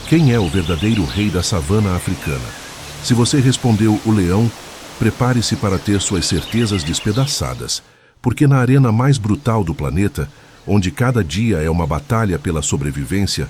Quem é o verdadeiro rei da savana africana? Se você respondeu o leão, prepare-se para ter suas certezas despedaçadas, porque na arena mais brutal do planeta, onde cada dia é uma batalha pela sobrevivência,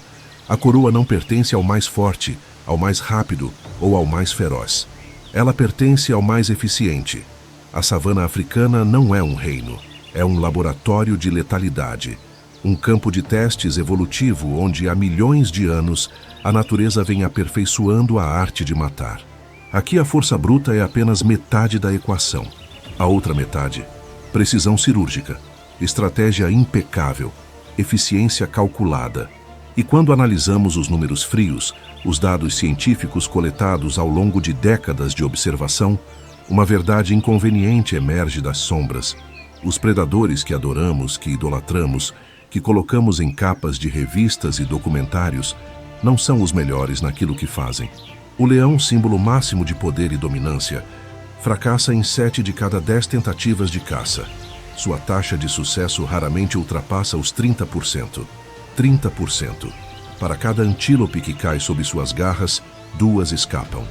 a coroa não pertence ao mais forte, ao mais rápido ou ao mais feroz. Ela pertence ao mais eficiente. A savana africana não é um reino, é um laboratório de letalidade, um campo de testes evolutivo onde há milhões de anos a natureza vem aperfeiçoando a arte de matar. Aqui a força bruta é apenas metade da equação. A outra metade, precisão cirúrgica, estratégia impecável, eficiência calculada. E quando analisamos os números frios, os dados científicos coletados ao longo de décadas de observação, uma verdade inconveniente emerge das sombras. Os predadores que adoramos, que idolatramos, que colocamos em capas de revistas e documentários, não são os melhores naquilo que fazem. O leão, símbolo máximo de poder e dominância, fracassa em 7 de cada 10 tentativas de caça. Sua taxa de sucesso raramente ultrapassa os 30%. 30%. Para cada antílope que cai sob suas garras, 2 escapam.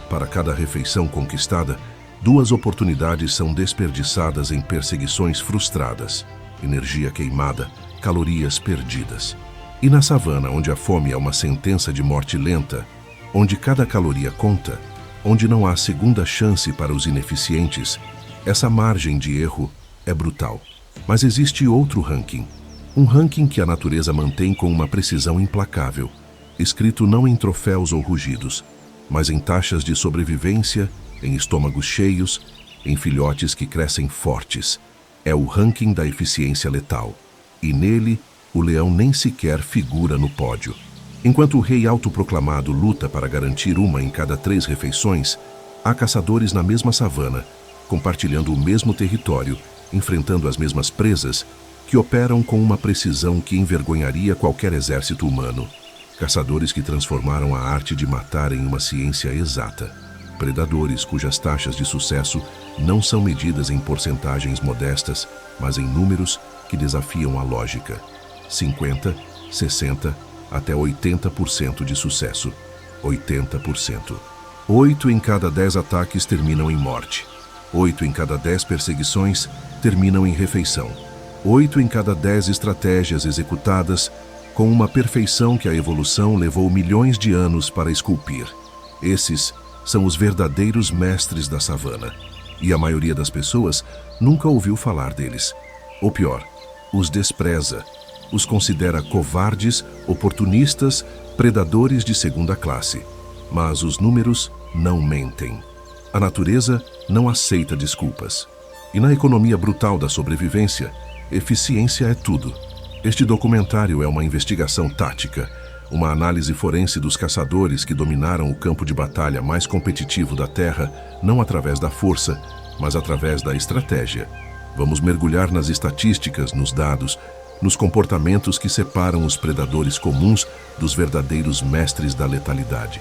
Para cada refeição conquistada, 2 oportunidades são desperdiçadas em perseguições frustradas, energia queimada, calorias perdidas. E na savana, onde a fome é uma sentença de morte lenta, onde cada caloria conta, onde não há segunda chance para os ineficientes, essa margem de erro é brutal. Mas existe outro ranking. Um ranking que a natureza mantém com uma precisão implacável, escrito não em troféus ou rugidos, mas em taxas de sobrevivência, em estômagos cheios, em filhotes que crescem fortes. É o ranking da eficiência letal. E nele, o leão nem sequer figura no pódio. Enquanto o rei autoproclamado luta para garantir uma em cada 3 refeições, há caçadores na mesma savana, compartilhando o mesmo território, enfrentando as mesmas presas, que operam com uma precisão que envergonharia qualquer exército humano. Caçadores que transformaram a arte de matar em uma ciência exata. Predadores cujas taxas de sucesso não são medidas em porcentagens modestas, mas em números que desafiam a lógica. 50, 60, até 80% de sucesso. 80%. 8 em cada 10 ataques terminam em morte. 8 em cada 10 perseguições terminam em refeição. 8 em cada 10 estratégias executadas com uma perfeição que a evolução levou milhões de anos para esculpir. Esses são os verdadeiros mestres da savana. E a maioria das pessoas nunca ouviu falar deles. Ou pior, os despreza. Os considera covardes, oportunistas, predadores de segunda classe. Mas os números não mentem. A natureza não aceita desculpas. E na economia brutal da sobrevivência, eficiência é tudo. Este documentário é uma investigação tática, uma análise forense dos caçadores que dominaram o campo de batalha mais competitivo da Terra, não através da força, mas através da estratégia. Vamos mergulhar nas estatísticas, nos dados, nos comportamentos que separam os predadores comuns dos verdadeiros mestres da letalidade.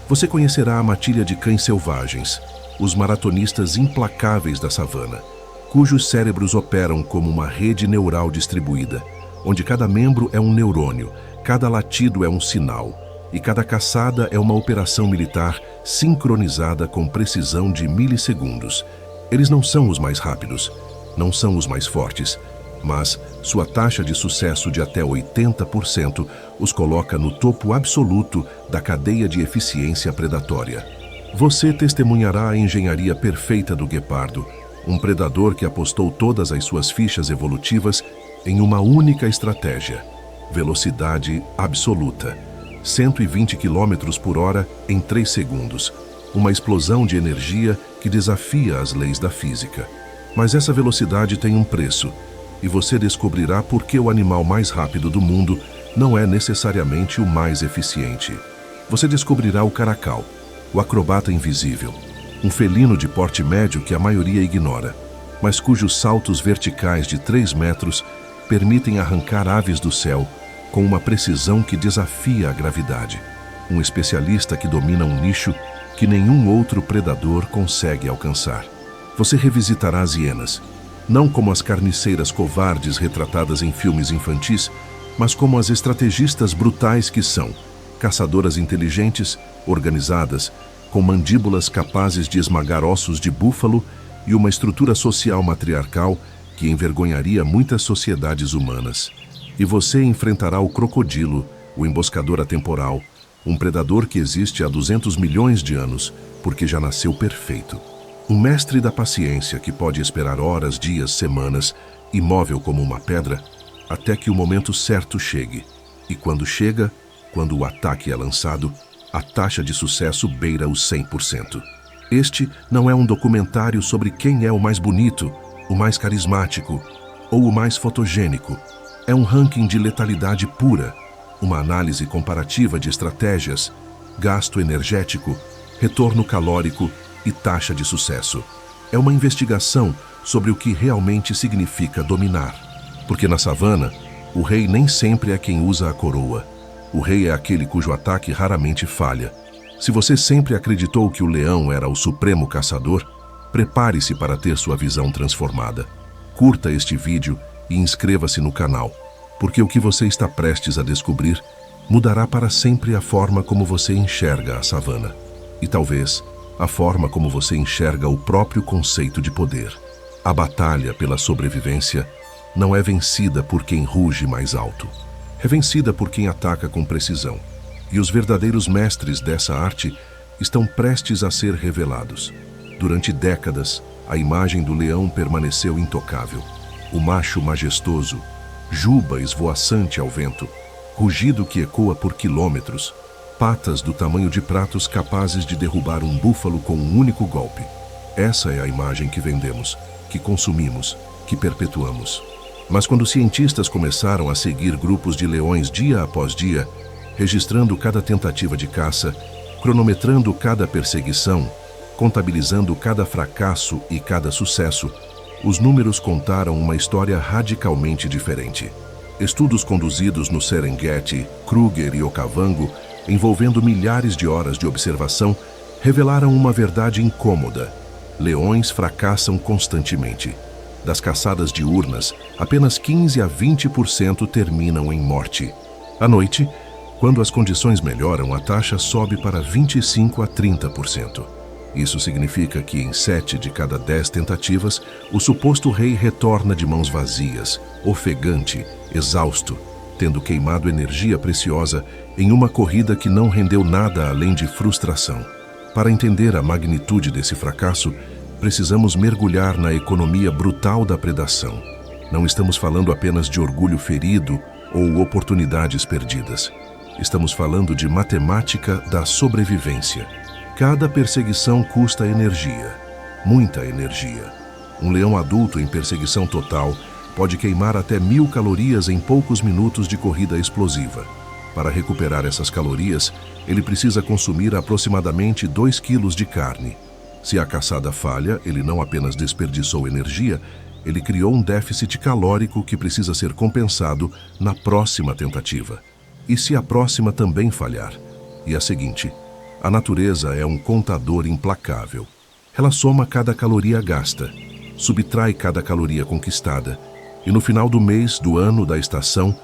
Você conhecerá a matilha de cães selvagens, os maratonistas implacáveis da savana, cujos cérebros operam como uma rede neural distribuída, onde cada membro é um neurônio, cada latido é um sinal, e cada caçada é uma operação militar sincronizada com precisão de milissegundos. Eles não são os mais rápidos, não são os mais fortes, mas sua taxa de sucesso de até 80% os coloca no topo absoluto da cadeia de eficiência predatória. Você testemunhará a engenharia perfeita do guepardo, um predador que apostou todas as suas fichas evolutivas em uma única estratégia: velocidade absoluta. 120 km por hora em 3 segundos. Uma explosão de energia que desafia as leis da física. Mas essa velocidade tem um preço, e você descobrirá por que o animal mais rápido do mundo não é necessariamente o mais eficiente. Você descobrirá o caracal, o acrobata invisível, um felino de porte médio que a maioria ignora, mas cujos saltos verticais de 3 metros permitem arrancar aves do céu com uma precisão que desafia a gravidade. Um especialista que domina um nicho que nenhum outro predador consegue alcançar. Você revisitará as hienas, não como as carniceiras covardes retratadas em filmes infantis, mas como as estrategistas brutais que são, Caçadoras inteligentes, organizadas, com mandíbulas capazes de esmagar ossos de búfalo e uma estrutura social matriarcal que envergonharia muitas sociedades humanas. E você enfrentará o crocodilo, o emboscador atemporal, um predador que existe há 200 milhões de anos, porque já nasceu perfeito. Um mestre da paciência que pode esperar horas, dias, semanas, imóvel como uma pedra, até que o momento certo chegue. E quando chega, quando o ataque é lançado, a taxa de sucesso beira os 100%. Este não é um documentário sobre quem é o mais bonito, o mais carismático ou o mais fotogênico. É um ranking de letalidade pura, uma análise comparativa de estratégias, gasto energético, retorno calórico e taxa de sucesso. É uma investigação sobre o que realmente significa dominar. Porque na savana, o rei nem sempre é quem usa a coroa. O rei é aquele cujo ataque raramente falha. Se você sempre acreditou que o leão era o supremo caçador, prepare-se para ter sua visão transformada. Curta este vídeo e inscreva-se no canal, porque o que você está prestes a descobrir mudará para sempre a forma como você enxerga a savana. E talvez a forma como você enxerga o próprio conceito de poder. A batalha pela sobrevivência não é vencida por quem ruge mais alto. É vencida por quem ataca com precisão. E os verdadeiros mestres dessa arte estão prestes a ser revelados. Durante décadas, a imagem do leão permaneceu intocável. O macho majestoso, juba esvoaçante ao vento, rugido que ecoa por quilômetros, patas do tamanho de pratos capazes de derrubar um búfalo com um único golpe. Essa é a imagem que vendemos, que consumimos, que perpetuamos. Mas quando cientistas começaram a seguir grupos de leões dia após dia, registrando cada tentativa de caça, cronometrando cada perseguição, contabilizando cada fracasso e cada sucesso, os números contaram uma história radicalmente diferente. Estudos conduzidos no Serengeti, Kruger e Okavango, envolvendo milhares de horas de observação, revelaram uma verdade incômoda. Leões fracassam constantemente. Das caçadas diurnas, apenas 15 a 20% terminam em morte. À noite, quando as condições melhoram, a taxa sobe para 25 a 30%. Isso significa que em 7 de cada 10 tentativas, o suposto rei retorna de mãos vazias, ofegante, exausto, tendo queimado energia preciosa em uma corrida que não rendeu nada além de frustração. Para entender a magnitude desse fracasso, precisamos mergulhar na economia brutal da predação. Não estamos falando apenas de orgulho ferido ou oportunidades perdidas. Estamos falando de matemática da sobrevivência. Cada perseguição custa energia, muita energia. Um leão adulto em perseguição total pode queimar até 1000 calorias em poucos minutos de corrida explosiva. Para recuperar essas calorias, ele precisa consumir aproximadamente 2 quilos de carne. Se a caçada falha, ele não apenas desperdiçou energia, ele criou um déficit calórico que precisa ser compensado na próxima tentativa. E se a próxima também falhar? E a seguinte? A natureza é um contador implacável. Ela soma cada caloria gasta, subtrai cada caloria conquistada, e no final do mês, do ano, da estação,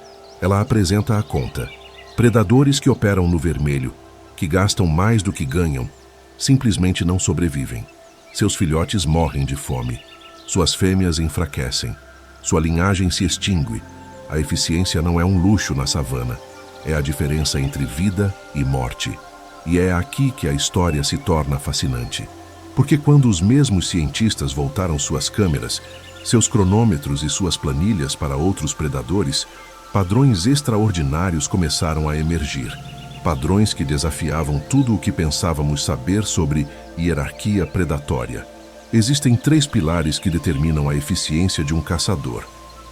ela apresenta a conta. Predadores que operam no vermelho, que gastam mais do que ganham, simplesmente não sobrevivem. Seus filhotes morrem de fome. Suas fêmeas enfraquecem. Sua linhagem se extingue. A eficiência não é um luxo na savana. É a diferença entre vida e morte. E é aqui que a história se torna fascinante. Porque quando os mesmos cientistas voltaram suas câmeras, seus cronômetros e suas planilhas para outros predadores, padrões extraordinários começaram a emergir. Padrões que desafiavam tudo o que pensávamos saber sobre hierarquia predatória. Existem 3 pilares que determinam a eficiência de um caçador.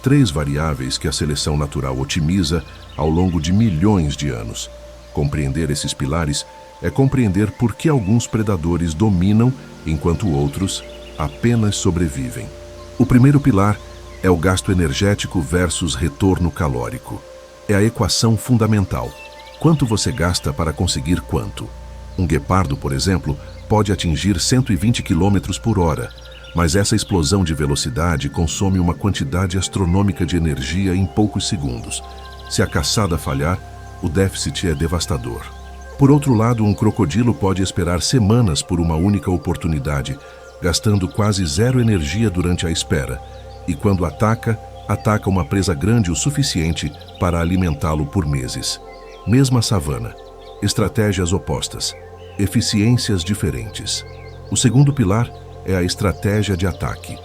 3 variáveis que a seleção natural otimiza ao longo de milhões de anos. Compreender esses pilares é compreender por que alguns predadores dominam enquanto outros apenas sobrevivem. O primeiro pilar é o gasto energético versus retorno calórico. É a equação fundamental. Quanto você gasta para conseguir quanto? Um guepardo, por exemplo, pode atingir 120 km por hora, mas essa explosão de velocidade consome uma quantidade astronômica de energia em poucos segundos. Se a caçada falhar, o déficit é devastador. Por outro lado, um crocodilo pode esperar semanas por uma única oportunidade, gastando quase zero energia durante a espera, e quando ataca uma presa grande o suficiente para alimentá-lo por meses. Mesma savana, estratégias opostas, eficiências diferentes. O segundo pilar é a estratégia de ataque.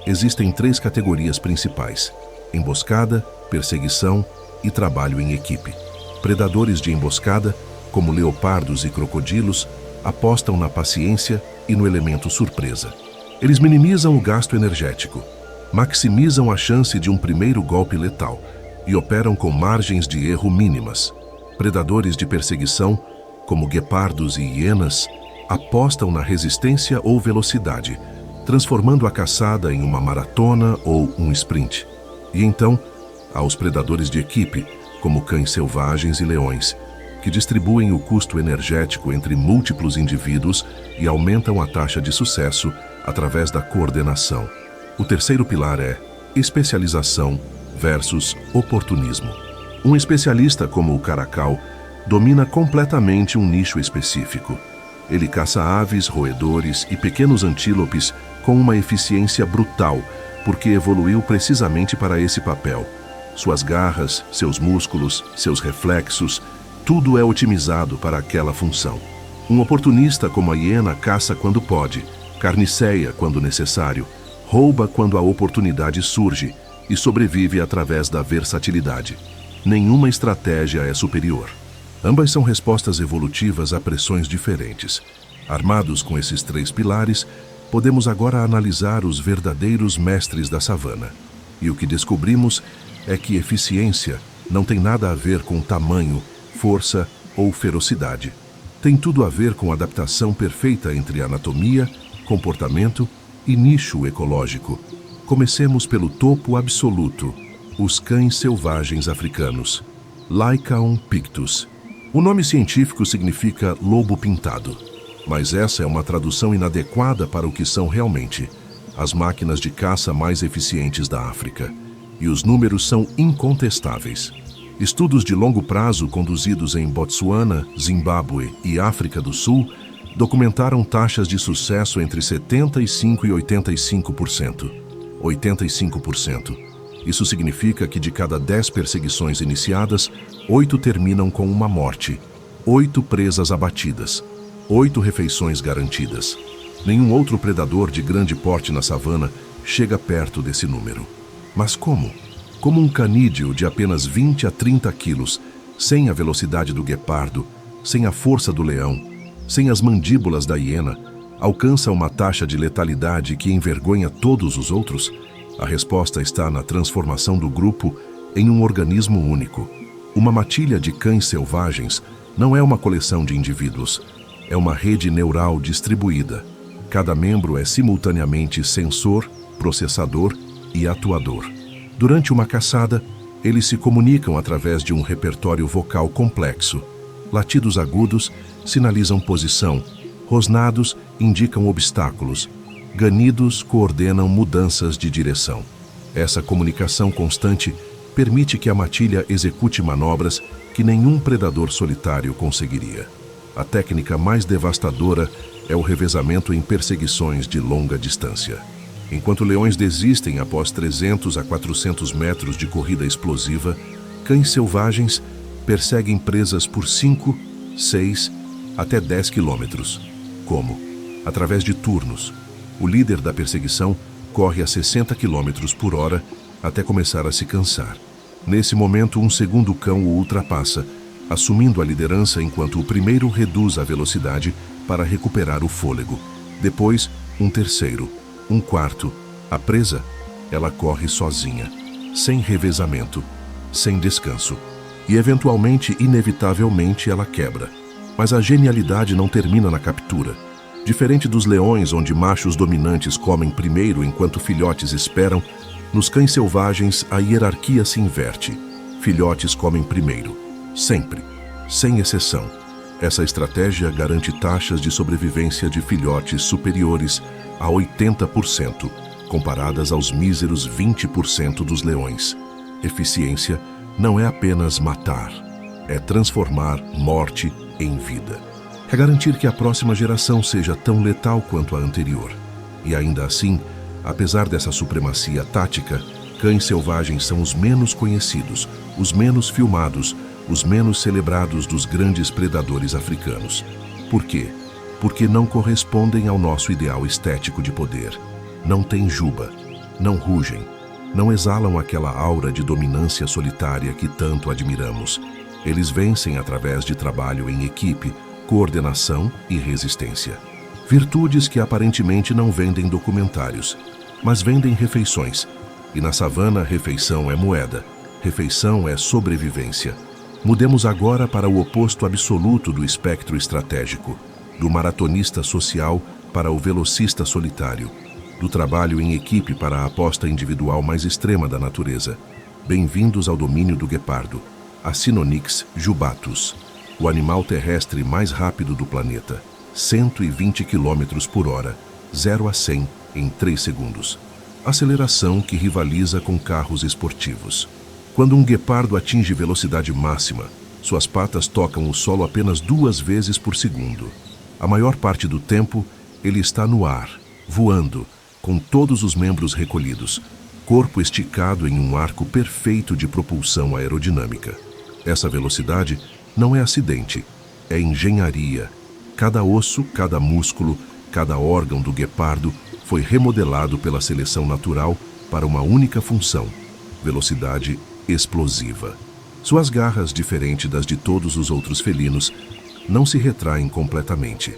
Existem 3 categorias principais: emboscada, perseguição e trabalho em equipe. Predadores de emboscada, como leopardos e crocodilos, apostam na paciência e no elemento surpresa. Eles minimizam o gasto energético, maximizam a chance de um primeiro golpe letal e operam com margens de erro mínimas. Predadores de perseguição, como guepardos e hienas, apostam na resistência ou velocidade, transformando a caçada em uma maratona ou um sprint. E então, há os predadores de equipe, como cães selvagens e leões, que distribuem o custo energético entre múltiplos indivíduos e aumentam a taxa de sucesso através da coordenação. O terceiro pilar é especialização versus oportunismo. Um especialista como o caracal domina completamente um nicho específico. Ele caça aves, roedores e pequenos antílopes com uma eficiência brutal, porque evoluiu precisamente para esse papel. Suas garras, seus músculos, seus reflexos, tudo é otimizado para aquela função. Um oportunista como a hiena caça quando pode, carniceia quando necessário, rouba quando a oportunidade surge e sobrevive através da versatilidade. Nenhuma estratégia é superior. Ambas são respostas evolutivas a pressões diferentes. Armados com esses 3 pilares, podemos agora analisar os verdadeiros mestres da savana. E o que descobrimos é que eficiência não tem nada a ver com tamanho, força ou ferocidade. Tem tudo a ver com adaptação perfeita entre anatomia, comportamento e nicho ecológico. Comecemos pelo topo absoluto, os cães selvagens africanos, Lycaon pictus. O nome científico significa lobo pintado, mas essa é uma tradução inadequada para o que são realmente as máquinas de caça mais eficientes da África. E os números são incontestáveis. Estudos de longo prazo conduzidos em Botsuana, Zimbábue e África do Sul documentaram taxas de sucesso entre 75% e 85%. 85%. Isso significa que de cada 10 perseguições iniciadas, 8 terminam com uma morte, 8 presas abatidas, 8 refeições garantidas. Nenhum outro predador de grande porte na savana chega perto desse número. Mas como? Como um canídeo de apenas 20 a 30 quilos, sem a velocidade do guepardo, sem a força do leão, sem as mandíbulas da hiena, alcança uma taxa de letalidade que envergonha todos os outros? A resposta está na transformação do grupo em um organismo único. Uma matilha de cães selvagens não é uma coleção de indivíduos, é uma rede neural distribuída. Cada membro é simultaneamente sensor, processador e atuador. Durante uma caçada, eles se comunicam através de um repertório vocal complexo. Latidos agudos sinalizam posição, rosnados indicam obstáculos, ganidos coordenam mudanças de direção. Essa comunicação constante permite que a matilha execute manobras que nenhum predador solitário conseguiria. A técnica mais devastadora é o revezamento em perseguições de longa distância. Enquanto leões desistem após 300 a 400 metros de corrida explosiva, cães selvagens perseguem presas por 5, 6, até 10 quilômetros. Como? Através de turnos. O líder da perseguição corre a 60 km por hora até começar a se cansar. Nesse momento, um segundo cão o ultrapassa, assumindo a liderança enquanto o primeiro reduz a velocidade para recuperar o fôlego. Depois, um terceiro, um quarto. A presa, ela corre sozinha, sem revezamento, sem descanso. E eventualmente, inevitavelmente, ela quebra. Mas a genialidade não termina na captura. Diferente dos leões, onde machos dominantes comem primeiro enquanto filhotes esperam, nos cães selvagens a hierarquia se inverte. Filhotes comem primeiro, sempre, sem exceção. Essa estratégia garante taxas de sobrevivência de filhotes superiores a 80%, comparadas aos míseros 20% dos leões. Eficiência não é apenas matar, é transformar morte em vida. É garantir que a próxima geração seja tão letal quanto a anterior. E ainda assim, apesar dessa supremacia tática, cães selvagens são os menos conhecidos, os menos filmados, os menos celebrados dos grandes predadores africanos. Por quê? Porque não correspondem ao nosso ideal estético de poder. Não têm juba, não rugem, não exalam aquela aura de dominância solitária que tanto admiramos. Eles vencem através de trabalho em equipe, coordenação e resistência. Virtudes que aparentemente não vendem documentários, mas vendem refeições. E na savana, refeição é moeda, refeição é sobrevivência. Mudemos agora para o oposto absoluto do espectro estratégico, do maratonista social para o velocista solitário, do trabalho em equipe para a aposta individual mais extrema da natureza. Bem-vindos ao domínio do guepardo, a Cinonyx jubatus, o animal terrestre mais rápido do planeta, 120 km por hora, 0 a 100 em 3 segundos. Aceleração que rivaliza com carros esportivos. Quando um guepardo atinge velocidade máxima, suas patas tocam o solo apenas 2 vezes por segundo. A maior parte do tempo, ele está no ar, voando, com todos os membros recolhidos, corpo esticado em um arco perfeito de propulsão aerodinâmica. Essa velocidade não é acidente, é engenharia. Cada osso, cada músculo, cada órgão do guepardo foi remodelado pela seleção natural para uma única função: velocidade explosiva. Suas garras, diferente das de todos os outros felinos, não se retraem completamente.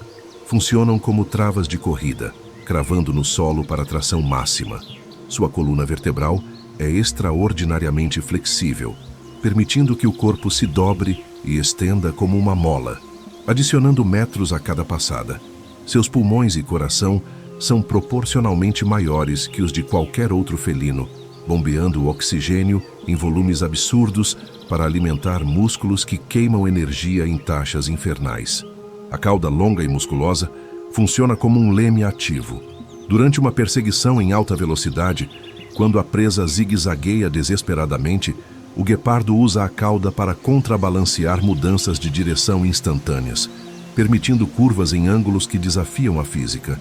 Funcionam como travas de corrida, cravando no solo para tração máxima. Sua coluna vertebral é extraordinariamente flexível, permitindo que o corpo se dobre e estenda como uma mola, adicionando metros a cada passada. Seus pulmões e coração são proporcionalmente maiores que os de qualquer outro felino, bombeando o oxigênio em volumes absurdos para alimentar músculos que queimam energia em taxas infernais. A cauda longa e musculosa funciona como um leme ativo. Durante uma perseguição em alta velocidade, quando a presa zigue-zagueia desesperadamente, o guepardo usa a cauda para contrabalancear mudanças de direção instantâneas, permitindo curvas em ângulos que desafiam a física.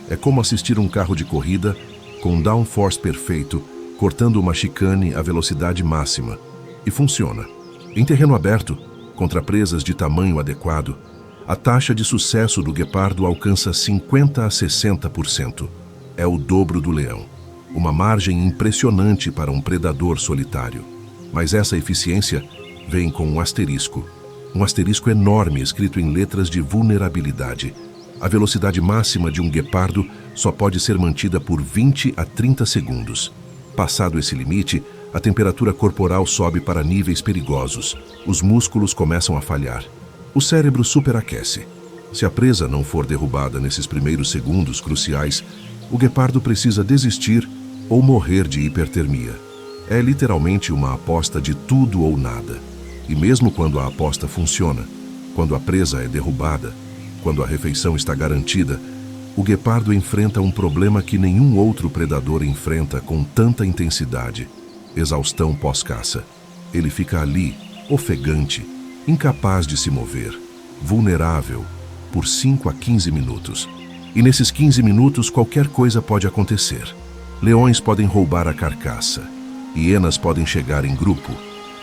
É como assistir um carro de corrida com downforce perfeito, cortando uma chicane à velocidade máxima. E funciona. Em terreno aberto, contra presas de tamanho adequado, a taxa de sucesso do guepardo alcança 50 a 60%. É o dobro do leão. Uma margem impressionante para um predador solitário. Mas essa eficiência vem com um asterisco. Um asterisco enorme escrito em letras de vulnerabilidade. A velocidade máxima de um guepardo só pode ser mantida por 20 a 30 segundos. Passado esse limite, a temperatura corporal sobe para níveis perigosos. Os músculos começam a falhar. O cérebro superaquece. Se a presa não for derrubada nesses primeiros segundos cruciais, o guepardo precisa desistir ou morrer de hipertermia. É literalmente uma aposta de tudo ou nada. E mesmo quando a aposta funciona, quando a presa é derrubada, quando a refeição está garantida, o guepardo enfrenta um problema que nenhum outro predador enfrenta com tanta intensidade: exaustão pós-caça. Ele fica ali, ofegante, incapaz de se mover, vulnerável, por 5 a 15 minutos. E nesses 15 minutos qualquer coisa pode acontecer. Leões podem roubar a carcaça, hienas podem chegar em grupo,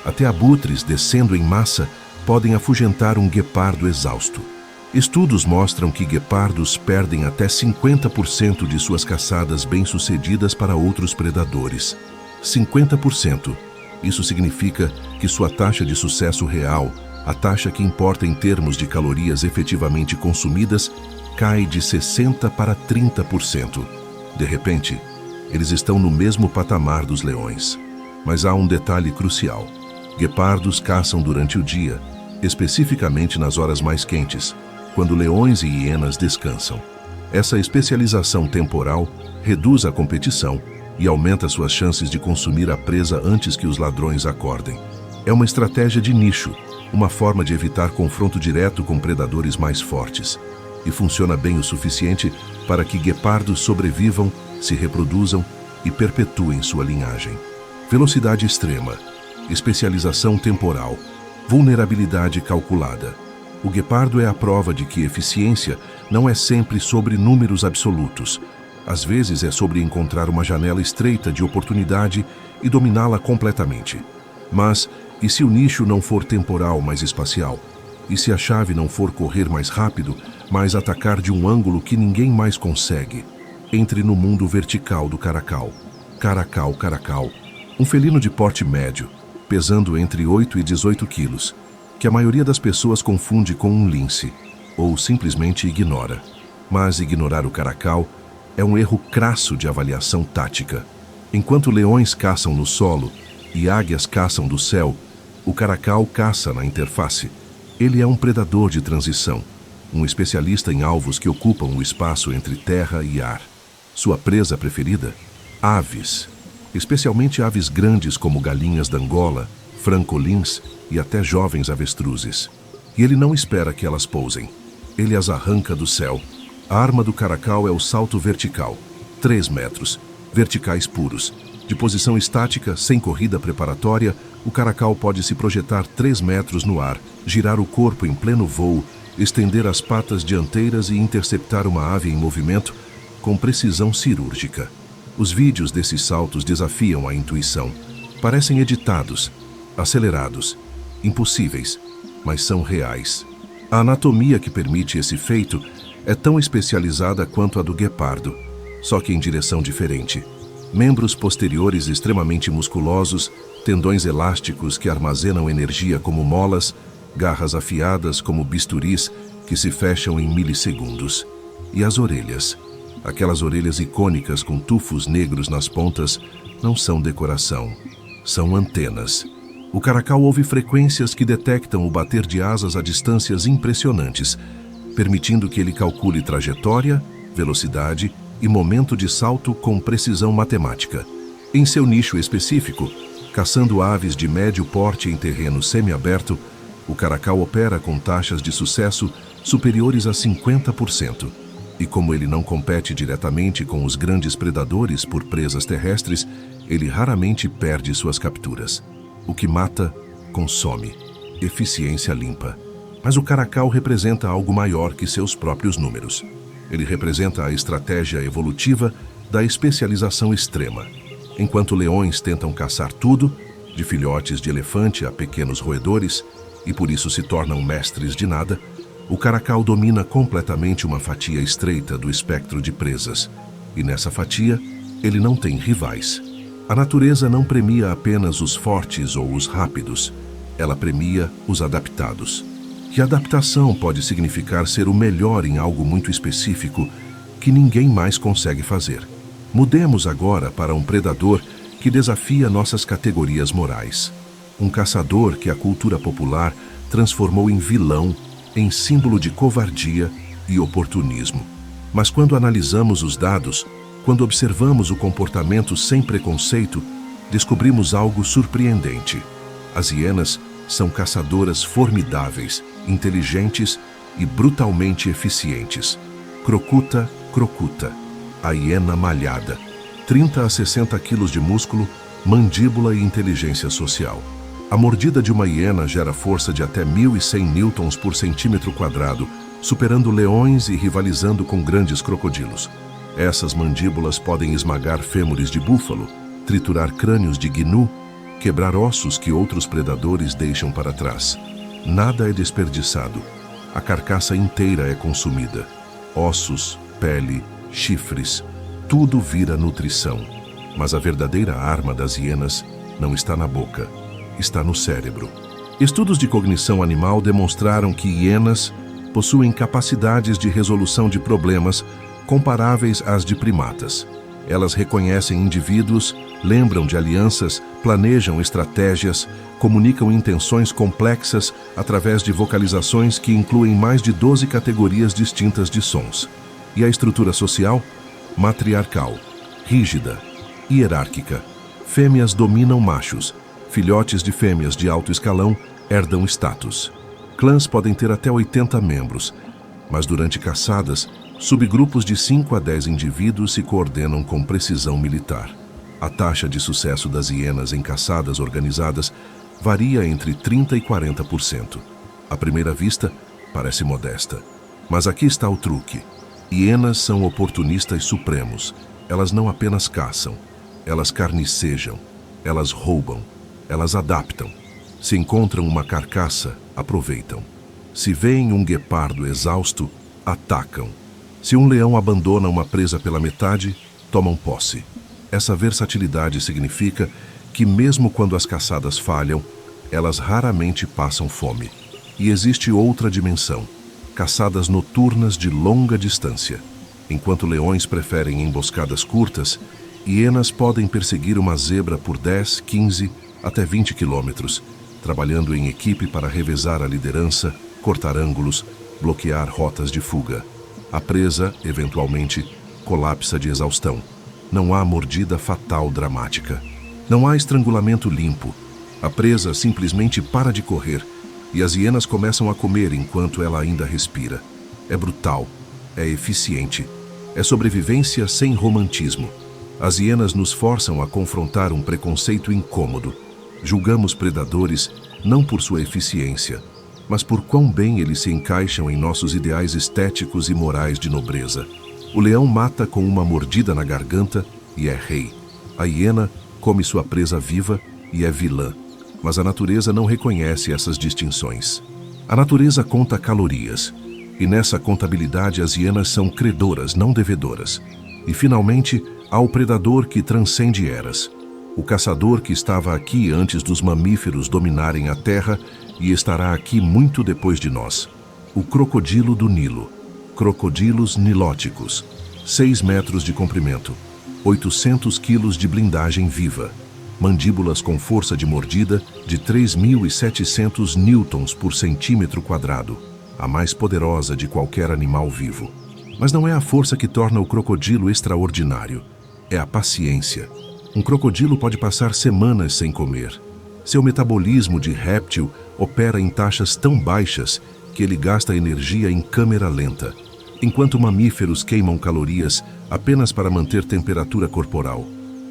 até abutres descendo em massa podem afugentar um guepardo exausto. Estudos mostram que guepardos perdem até 50% de suas caçadas bem-sucedidas para outros predadores. 50%. Isso significa que sua taxa de sucesso real, a taxa que importa em termos de calorias efetivamente consumidas, cai de 60% para 30%. De repente, eles estão no mesmo patamar dos leões. Mas há um detalhe crucial. Guepardos caçam durante o dia, especificamente nas horas mais quentes, quando leões e hienas descansam. Essa especialização temporal reduz a competição e aumenta suas chances de consumir a presa antes que os ladrões acordem. É uma estratégia de nicho, uma forma de evitar confronto direto com predadores mais fortes. E funciona bem o suficiente para que guepardos sobrevivam, se reproduzam e perpetuem sua linhagem. Velocidade extrema, especialização temporal, Vulnerabilidade calculada. O guepardo é a prova de que eficiência não é sempre sobre números absolutos. Às vezes é sobre encontrar uma janela estreita de oportunidade e dominá-la completamente. Mas, e se o nicho não for temporal, mas espacial? E se a chave não for correr mais rápido, mas atacar de um ângulo que ninguém mais consegue? Entre no mundo vertical do caracal. Caracal. Um felino de porte médio, pesando entre 8 e 18 quilos, que a maioria das pessoas confunde com um lince, ou simplesmente ignora. Mas ignorar o caracal é um erro crasso de avaliação tática. Enquanto leões caçam no solo e águias caçam do céu, o caracal caça na interface. Ele é um predador de transição, um especialista em alvos que ocupam o espaço entre terra e ar. Sua presa preferida? Aves, especialmente aves grandes como galinhas da Angola, francolins e até jovens avestruzes. E ele não espera que elas pousem. Ele as arranca do céu. A arma do caracal é o salto vertical, 3 metros, verticais puros. De posição estática, sem corrida preparatória, o caracal pode se projetar 3 metros no ar, girar o corpo em pleno voo, estender as patas dianteiras e interceptar uma ave em movimento com precisão cirúrgica. Os vídeos desses saltos desafiam a intuição. Parecem editados, acelerados, impossíveis, mas são reais. A anatomia que permite esse feito é tão especializada quanto a do guepardo, só que em direção diferente. Membros posteriores extremamente musculosos, tendões elásticos que armazenam energia como molas, garras afiadas como bisturis que se fecham em milissegundos. E as orelhas, aquelas orelhas icônicas com tufos negros nas pontas, não são decoração, são antenas. O caracal ouve frequências que detectam o bater de asas a distâncias impressionantes, permitindo que ele calcule trajetória, velocidade e momento de salto com precisão matemática. Em seu nicho específico, caçando aves de médio porte em terreno semiaberto, o caracal opera com taxas de sucesso superiores a 50%. E como ele não compete diretamente com os grandes predadores por presas terrestres, ele raramente perde suas capturas. O que mata, consome. Eficiência limpa. Mas o caracal representa algo maior que seus próprios números. Ele representa a estratégia evolutiva da especialização extrema. Enquanto leões tentam caçar tudo, de filhotes de elefante a pequenos roedores, e por isso se tornam mestres de nada, o caracal domina completamente uma fatia estreita do espectro de presas. E nessa fatia, ele não tem rivais. A natureza não premia apenas os fortes ou os rápidos. Ela premia os adaptados. E adaptação pode significar ser o melhor em algo muito específico que ninguém mais consegue fazer. Mudemos agora para um predador que desafia nossas categorias morais. Um caçador que a cultura popular transformou em vilão, em símbolo de covardia e oportunismo. Mas quando analisamos os dados, quando observamos o comportamento sem preconceito, descobrimos algo surpreendente. As hienas são caçadoras formidáveis, inteligentes e brutalmente eficientes. Crocuta. A hiena malhada. 30 a 60 quilos de músculo, mandíbula e inteligência social. A mordida de uma hiena gera força de até 1.100 newtons por centímetro quadrado, superando leões e rivalizando com grandes crocodilos. Essas mandíbulas podem esmagar fêmures de búfalo, triturar crânios de gnu, quebrar ossos que outros predadores deixam para trás. Nada é desperdiçado. A carcaça inteira é consumida. Ossos, pele, chifres, tudo vira nutrição. Mas a verdadeira arma das hienas não está na boca, está no cérebro. Estudos de cognição animal demonstraram que hienas possuem capacidades de resolução de problemas comparáveis às de primatas. Elas reconhecem indivíduos, lembram de alianças, planejam estratégias, comunicam intenções complexas através de vocalizações que incluem mais de 12 categorias distintas de sons. E a estrutura social? Matriarcal, rígida, hierárquica. Fêmeas dominam machos. Filhotes de fêmeas de alto escalão herdam status. Clãs podem ter até 80 membros, mas durante caçadas, subgrupos de 5 a 10 indivíduos se coordenam com precisão militar. A taxa de sucesso das hienas em caçadas organizadas varia entre 30% e 40%. À primeira vista, parece modesta. Mas aqui está o truque. Hienas são oportunistas supremos. Elas não apenas caçam, elas carnicejam, elas roubam, elas adaptam. Se encontram uma carcaça, aproveitam. Se veem um guepardo exausto, atacam. Se um leão abandona uma presa pela metade, tomam posse. Essa versatilidade significa que mesmo quando as caçadas falham, elas raramente passam fome. E existe outra dimensão: caçadas noturnas de longa distância. Enquanto leões preferem emboscadas curtas, hienas podem perseguir uma zebra por 10, 15 até 20 quilômetros, trabalhando em equipe para revezar a liderança, cortar ângulos, bloquear rotas de fuga. A presa, eventualmente, colapsa de exaustão. Não há mordida fatal dramática. Não há estrangulamento limpo. A presa simplesmente para de correr e as hienas começam a comer enquanto ela ainda respira. É brutal, é eficiente, é sobrevivência sem romantismo. As hienas nos forçam a confrontar um preconceito incômodo. Julgamos predadores não por sua eficiência, mas por quão bem eles se encaixam em nossos ideais estéticos e morais de nobreza. O leão mata com uma mordida na garganta e é rei. A hiena come sua presa viva e é vilã. Mas a natureza não reconhece essas distinções. A natureza conta calorias, e nessa contabilidade as hienas são credoras, não devedoras. E finalmente, há o predador que transcende eras. O caçador que estava aqui antes dos mamíferos dominarem a terra e estará aqui muito depois de nós. O crocodilo do Nilo. Crocodilos nilóticos. 6 metros de comprimento. 800 quilos de blindagem viva. Mandíbulas com força de mordida de 3.700 newtons por centímetro quadrado. A mais poderosa de qualquer animal vivo. Mas não é a força que torna o crocodilo extraordinário. É a paciência. Um crocodilo pode passar semanas sem comer. Seu metabolismo de réptil opera em taxas tão baixas que ele gasta energia em câmera lenta, enquanto mamíferos queimam calorias apenas para manter temperatura corporal.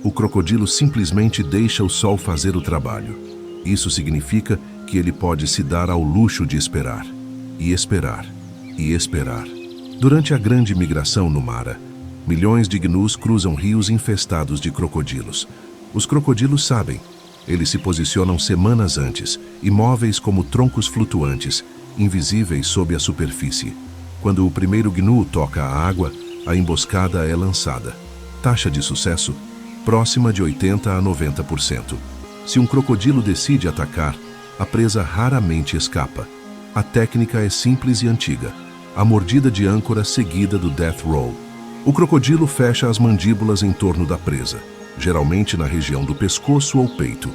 O crocodilo simplesmente deixa o sol fazer o trabalho. Isso significa que ele pode se dar ao luxo de esperar, e esperar, e esperar. Durante a grande migração no Mara, milhões de gnus cruzam rios infestados de crocodilos. Os crocodilos sabem. Eles se posicionam semanas antes, imóveis como troncos flutuantes, invisíveis sob a superfície. Quando o primeiro gnu toca a água, a emboscada é lançada. Taxa de sucesso: próxima de 80% a 90%. Se um crocodilo decide atacar, a presa raramente escapa. A técnica é simples e antiga. A mordida de âncora seguida do death roll. O crocodilo fecha as mandíbulas em torno da presa, geralmente na região do pescoço ou peito.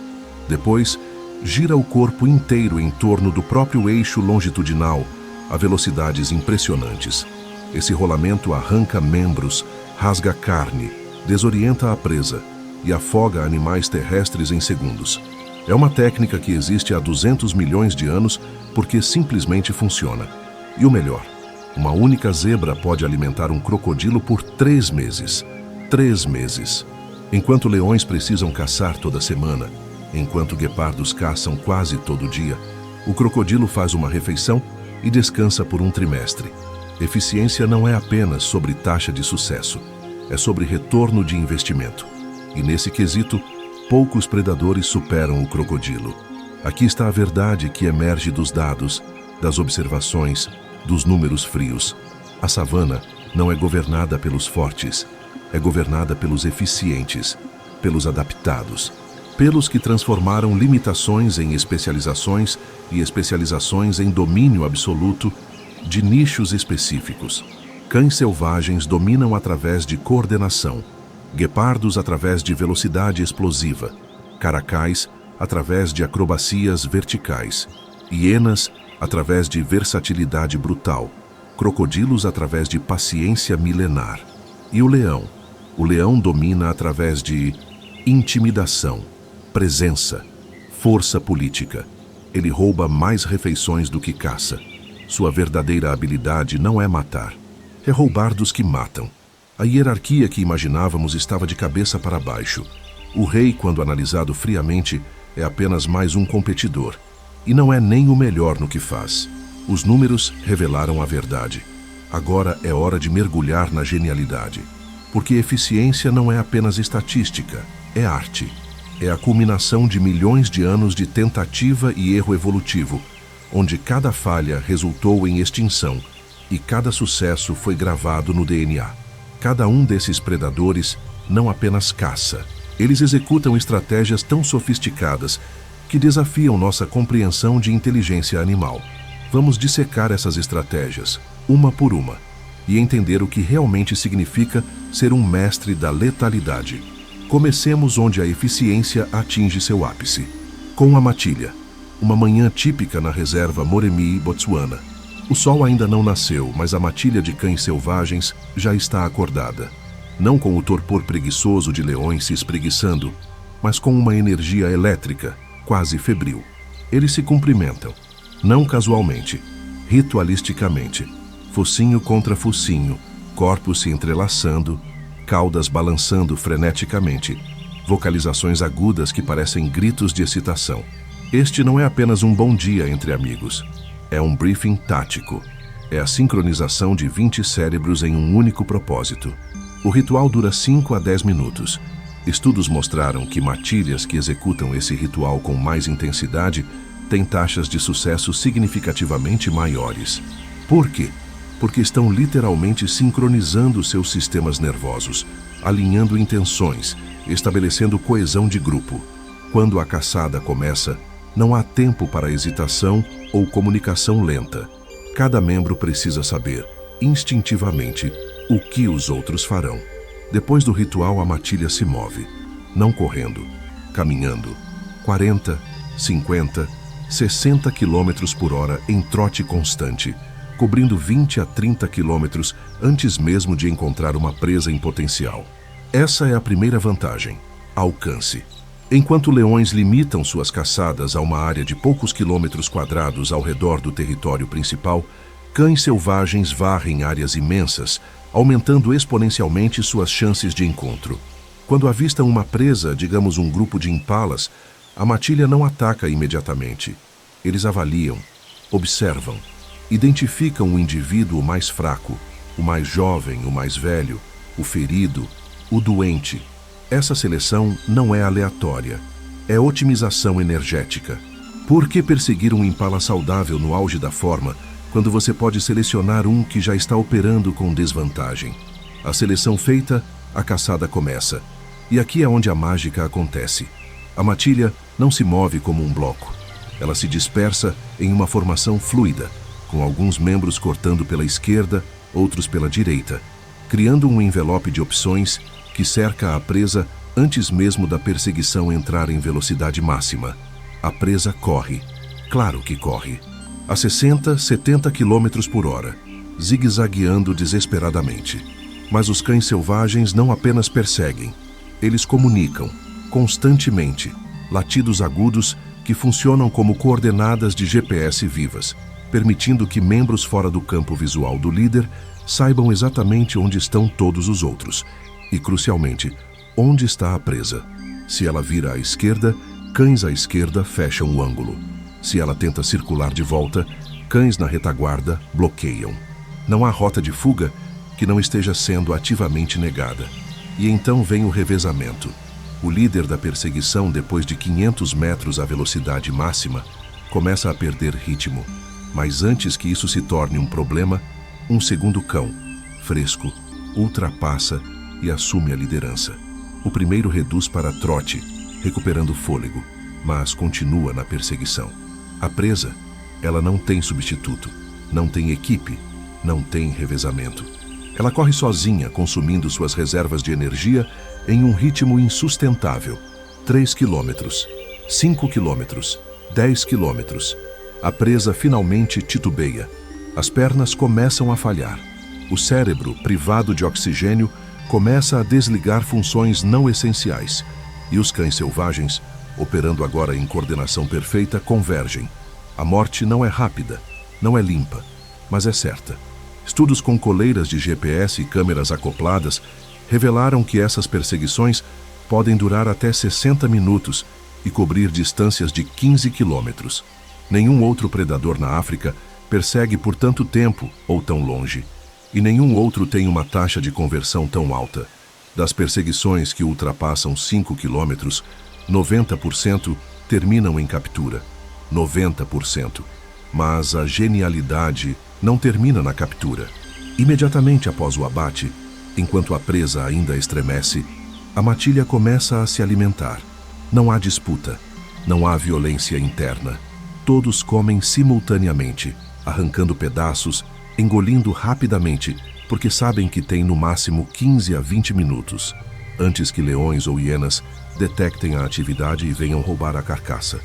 Depois, gira o corpo inteiro em torno do próprio eixo longitudinal, a velocidades impressionantes. Esse rolamento arranca membros, rasga carne, desorienta a presa e afoga animais terrestres em segundos. É uma técnica que existe há 200 milhões de anos porque simplesmente funciona. E o melhor, uma única zebra pode alimentar um crocodilo por 3 meses. 3 meses. Enquanto leões precisam caçar toda semana, enquanto guepardos caçam quase todo dia, o crocodilo faz uma refeição e descansa por um trimestre. Eficiência não é apenas sobre taxa de sucesso, é sobre retorno de investimento. E nesse quesito, poucos predadores superam o crocodilo. Aqui está a verdade que emerge dos dados, das observações, dos números frios. A savana não é governada pelos fortes, é governada pelos eficientes, pelos adaptados, pelos que transformaram limitações em especializações e especializações em domínio absoluto de nichos específicos. Cães selvagens dominam através de coordenação, guepardos através de velocidade explosiva, caracais através de acrobacias verticais, hienas através de versatilidade brutal, crocodilos através de paciência milenar. E o leão? O leão domina através de intimidação, presença, força política. Ele rouba mais refeições do que caça. Sua verdadeira habilidade não é matar, é roubar dos que matam. A hierarquia que imaginávamos estava de cabeça para baixo. O rei, quando analisado friamente, É apenas mais um competidor. E não é nem o melhor no que faz. Os números revelaram a verdade. Agora é hora de mergulhar na genialidade. Porque eficiência não é apenas estatística, é arte. É a culminação de milhões de anos de tentativa e erro evolutivo, onde cada falha resultou em extinção e cada sucesso foi gravado no DNA. Cada um desses predadores não apenas caça, eles executam estratégias tão sofisticadas que desafiam nossa compreensão de inteligência animal. Vamos dissecar essas estratégias, uma por uma, e entender o que realmente significa ser um mestre da letalidade. Comecemos onde a eficiência atinge seu ápice, com a matilha. Uma manhã típica na reserva Moremi, Botsuana. O sol ainda não nasceu, mas a matilha de cães selvagens já está acordada. Não com o torpor preguiçoso de leões se espreguiçando, mas com uma energia elétrica, quase febril. Eles se cumprimentam, não casualmente, ritualisticamente. Focinho contra focinho, corpos se entrelaçando, caudas balançando freneticamente, vocalizações agudas que parecem gritos de excitação. Este não é apenas um bom dia entre amigos. É um briefing tático. É a sincronização de 20 cérebros em um único propósito. O ritual dura 5 a 10 minutos. Estudos mostraram que matilhas que executam esse ritual com mais intensidade têm taxas de sucesso significativamente maiores. Por quê? Porque estão literalmente sincronizando seus sistemas nervosos, alinhando intenções, estabelecendo coesão de grupo. Quando a caçada começa, não há tempo para hesitação ou comunicação lenta. Cada membro precisa saber, instintivamente, o que os outros farão. Depois do ritual, a matilha se move, não correndo, caminhando, 40, 50, 60 km por hora em trote constante, cobrindo 20 a 30 quilômetros antes mesmo de encontrar uma presa em potencial. Essa é a primeira vantagem: alcance. Enquanto leões limitam suas caçadas a uma área de poucos quilômetros quadrados ao redor do território principal, cães selvagens varrem áreas imensas, aumentando exponencialmente suas chances de encontro. Quando avistam uma presa, digamos um grupo de impalas, a matilha não ataca imediatamente. Eles avaliam, observam, identificam o indivíduo mais fraco, o mais jovem, o mais velho, o ferido, o doente. Essa seleção não é aleatória, é otimização energética. Por que perseguir um impala saudável no auge da forma, quando você pode selecionar um que já está operando com desvantagem? A seleção feita, a caçada começa. E aqui é onde a mágica acontece. A matilha não se move como um bloco. Ela se dispersa em uma formação fluida, com alguns membros cortando pela esquerda, outros pela direita, criando um envelope de opções que cerca a presa antes mesmo da perseguição entrar em velocidade máxima. A presa corre. Claro que corre. A 60, 70 km por hora, zigue-zagueando desesperadamente. Mas os cães selvagens não apenas perseguem, eles comunicam, constantemente, latidos agudos que funcionam como coordenadas de GPS vivas, permitindo que membros fora do campo visual do líder saibam exatamente onde estão todos os outros e, crucialmente, onde está a presa. Se ela vira à esquerda, cães à esquerda fecham o ângulo. Se ela tenta circular de volta, cães na retaguarda bloqueiam. Não há rota de fuga que não esteja sendo ativamente negada. E então vem o revezamento. O líder da perseguição, depois de 500 metros à velocidade máxima, começa a perder ritmo. Mas antes que isso se torne um problema, um segundo cão, fresco, ultrapassa e assume a liderança. O primeiro reduz para trote, recuperando fôlego, mas continua na perseguição. A presa, ela não tem substituto, não tem equipe, não tem revezamento. Ela corre sozinha, consumindo suas reservas de energia em um ritmo insustentável. 3 quilômetros, 5 quilômetros, 10 quilômetros. A presa finalmente titubeia. As pernas começam a falhar. O cérebro, privado de oxigênio, começa a desligar funções não essenciais. E os cães selvagens, operando agora em coordenação perfeita, convergem. A morte não é rápida, não é limpa, mas é certa. Estudos com coleiras de GPS e câmeras acopladas revelaram que essas perseguições podem durar até 60 minutos e cobrir distâncias de 15 quilômetros. Nenhum outro predador na África persegue por tanto tempo ou tão longe, e nenhum outro tem uma taxa de conversão tão alta. Das perseguições que ultrapassam 5 quilômetros, 90% terminam em captura. 90%. Mas a genialidade não termina na captura. Imediatamente após o abate, enquanto a presa ainda estremece, a matilha começa a se alimentar. Não há disputa, não há violência interna. Todos comem simultaneamente, arrancando pedaços, engolindo rapidamente, porque sabem que têm no máximo 15 a 20 minutos, antes que leões ou hienas detectem a atividade e venham roubar a carcaça.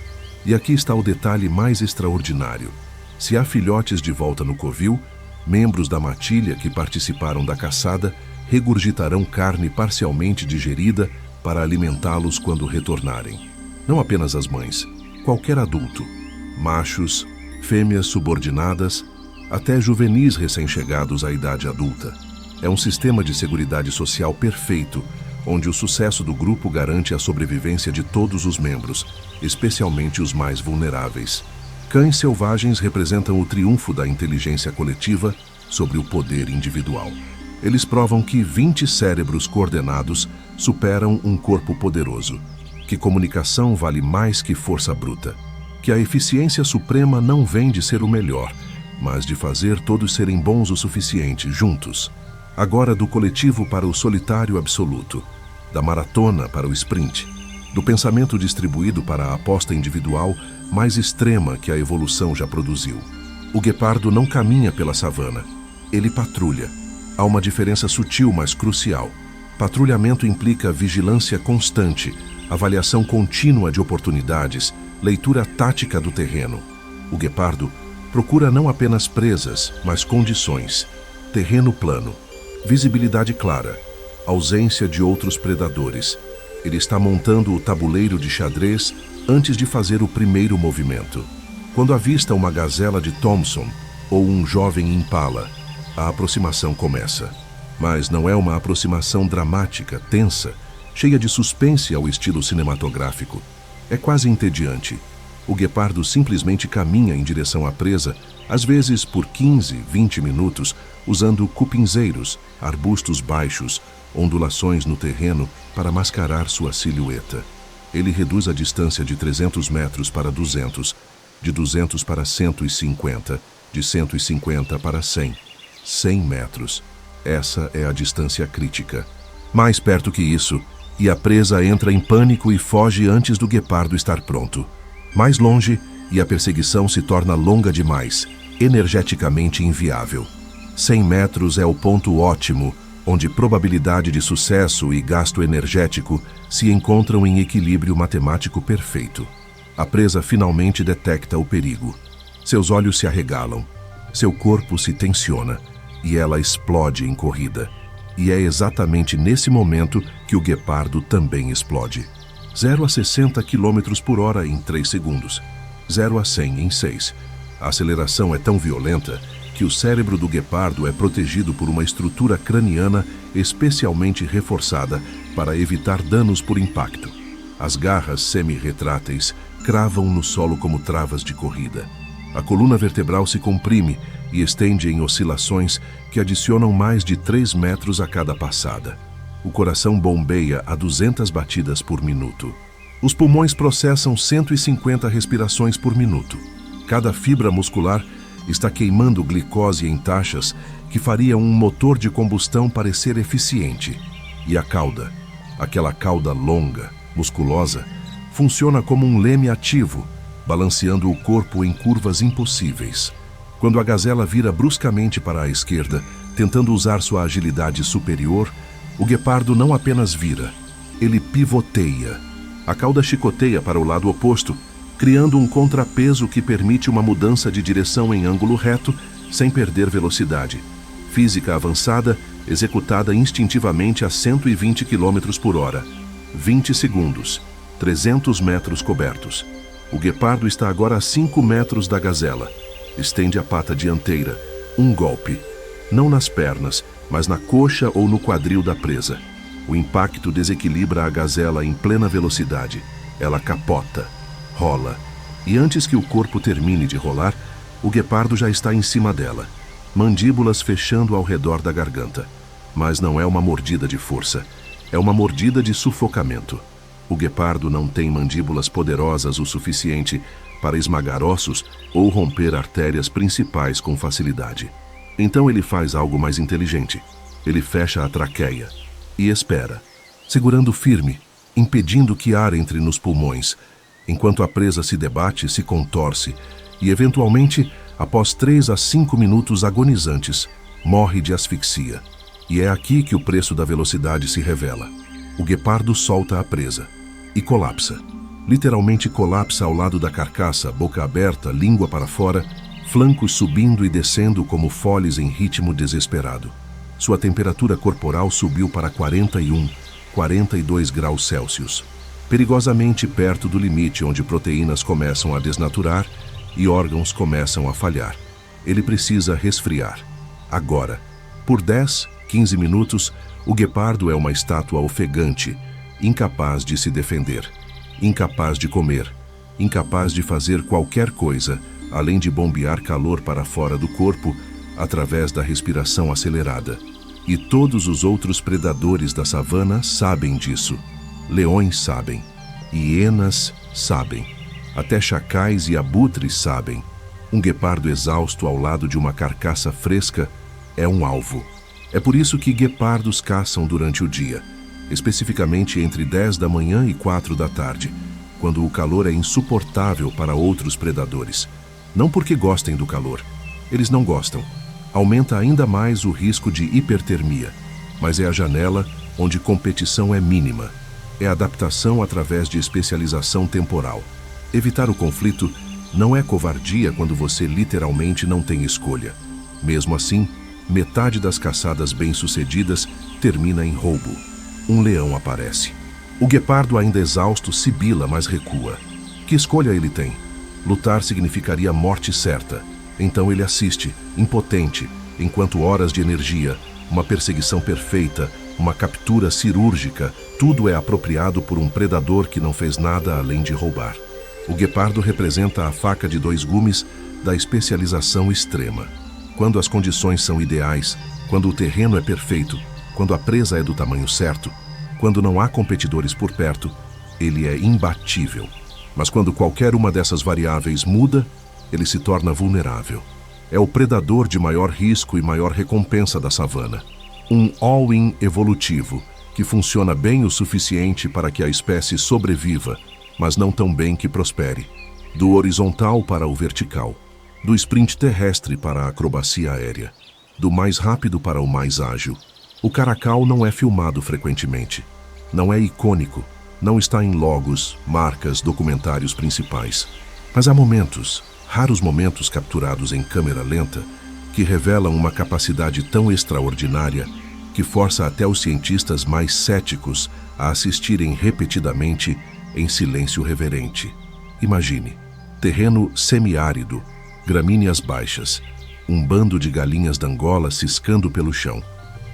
E aqui está o detalhe mais extraordinário. Se há filhotes de volta no covil, membros da matilha que participaram da caçada regurgitarão carne parcialmente digerida para alimentá-los quando retornarem. Não apenas as mães, qualquer adulto, machos, fêmeas subordinadas, até juvenis recém-chegados à idade adulta. É um sistema de seguridade social perfeito, onde o sucesso do grupo garante a sobrevivência de todos os membros, especialmente os mais vulneráveis. Cães selvagens representam o triunfo da inteligência coletiva sobre o poder individual. Eles provam que 20 cérebros coordenados superam um corpo poderoso, que comunicação vale mais que força bruta, que a eficiência suprema não vem de ser o melhor, mas de fazer todos serem bons o suficiente, juntos. Agora do coletivo para o solitário absoluto, da maratona para o sprint, do pensamento distribuído para a aposta individual mais extrema que a evolução já produziu. O guepardo não caminha pela savana, ele patrulha. Há uma diferença sutil, mas crucial. Patrulhamento implica vigilância constante, avaliação contínua de oportunidades, leitura tática do terreno. O guepardo procura não apenas presas, mas condições. Terreno plano, visibilidade clara, ausência de outros predadores. Ele está montando o tabuleiro de xadrez antes de fazer o primeiro movimento. Quando avista uma gazela de Thompson ou um jovem impala, a aproximação começa. Mas não é uma aproximação dramática, tensa, cheia de suspense ao estilo cinematográfico. É quase entediante. O guepardo simplesmente caminha em direção à presa, às vezes por 15, 20 minutos, usando cupinzeiros, arbustos baixos, ondulações no terreno para mascarar sua silhueta. Ele reduz a distância de 300 metros para 200, de 200 para 150, de 150 para 100. 100 metros. Essa é a distância crítica. Mais perto que isso, e a presa entra em pânico e foge antes do guepardo estar pronto. Mais longe, e a perseguição se torna longa demais, energeticamente inviável. 100 metros é o ponto ótimo, onde probabilidade de sucesso e gasto energético se encontram em equilíbrio matemático perfeito. A presa finalmente detecta o perigo. Seus olhos se arregalam, seu corpo se tensiona, e ela explode em corrida. E é exatamente nesse momento que o guepardo também explode. 0 a 60 km por hora em 3 segundos. 0 a 100 em 6. A aceleração é tão violenta que o cérebro do guepardo é protegido por uma estrutura craniana especialmente reforçada para evitar danos por impacto. As garras semi-retráteis cravam no solo como travas de corrida. A coluna vertebral se comprime e estende em oscilações que adicionam mais de 3 metros a cada passada. O coração bombeia a 200 batidas por minuto. Os pulmões processam 150 respirações por minuto. Cada fibra muscular está queimando glicose em taxas que faria um motor de combustão parecer eficiente. E a cauda, aquela cauda longa, musculosa, funciona como um leme ativo, balanceando o corpo em curvas impossíveis. Quando a gazela vira bruscamente para a esquerda, tentando usar sua agilidade superior, o guepardo não apenas vira, ele pivoteia. A cauda chicoteia para o lado oposto, criando um contrapeso que permite uma mudança de direção em ângulo reto, sem perder velocidade. Física avançada, executada instintivamente a 120 km por hora. 20 segundos, 300 metros cobertos. O guepardo está agora a 5 metros da gazela. Estende a pata dianteira. Um golpe. Não nas pernas, mas na coxa ou no quadril da presa. O impacto desequilibra a gazela em plena velocidade. Ela capota, rola, e antes que o corpo termine de rolar, o guepardo já está em cima dela, mandíbulas fechando ao redor da garganta. Mas não é uma mordida de força, é uma mordida de sufocamento. O guepardo não tem mandíbulas poderosas o suficiente para esmagar ossos ou romper artérias principais com facilidade. Então ele faz algo mais inteligente. Ele fecha a traqueia e espera, segurando firme, impedindo que ar entre nos pulmões, enquanto a presa se debate, se contorce e, eventualmente, após 3 a 5 minutos agonizantes, morre de asfixia. E é aqui que o preço da velocidade se revela. O guepardo solta a presa e colapsa. Literalmente colapsa ao lado da carcaça, boca aberta, língua para fora, flancos subindo e descendo como foles em ritmo desesperado. Sua temperatura corporal subiu para 41, 42 graus Celsius, perigosamente perto do limite onde proteínas começam a desnaturar e órgãos começam a falhar. Ele precisa resfriar. Agora, por 10, 15 minutos, o guepardo é uma estátua ofegante, incapaz de se defender, incapaz de comer, incapaz de fazer qualquer coisa, além de bombear calor para fora do corpo através da respiração acelerada. E todos os outros predadores da savana sabem disso. Leões sabem, hienas sabem, até chacais e abutres sabem. Um guepardo exausto ao lado de uma carcaça fresca é um alvo. É por isso que guepardos caçam durante o dia, especificamente entre 10 da manhã e 4 da tarde, quando o calor é insuportável para outros predadores. Não porque gostem do calor. Eles não gostam. Aumenta ainda mais o risco de hipertermia, mas é a janela onde competição é mínima. É adaptação através de especialização temporal. Evitar o conflito não é covardia quando você literalmente não tem escolha. Mesmo assim, metade das caçadas bem-sucedidas termina em roubo. Um leão aparece. O guepardo, ainda exausto, sibila, mas recua. Que escolha ele tem? Lutar significaria morte certa. Então ele assiste, impotente, enquanto horas de energia, uma perseguição perfeita, uma captura cirúrgica, tudo é apropriado por um predador que não fez nada além de roubar. O guepardo representa a faca de 2 gumes da especialização extrema. Quando as condições são ideais, quando o terreno é perfeito, quando a presa é do tamanho certo, quando não há competidores por perto, ele é imbatível. Mas quando qualquer uma dessas variáveis muda, ele se torna vulnerável. É o predador de maior risco e maior recompensa da savana. Um all-in evolutivo, que funciona bem o suficiente para que a espécie sobreviva, mas não tão bem que prospere. Do horizontal para o vertical. Do sprint terrestre para a acrobacia aérea. Do mais rápido para o mais ágil. O caracal não é filmado frequentemente. Não é icônico. Não está em logos, marcas, documentários principais. Mas há momentos, raros momentos capturados em câmera lenta, que revelam uma capacidade tão extraordinária que força até os cientistas mais céticos a assistirem repetidamente em silêncio reverente. Imagine, terreno semiárido, gramíneas baixas, um bando de galinhas d'Angola ciscando pelo chão,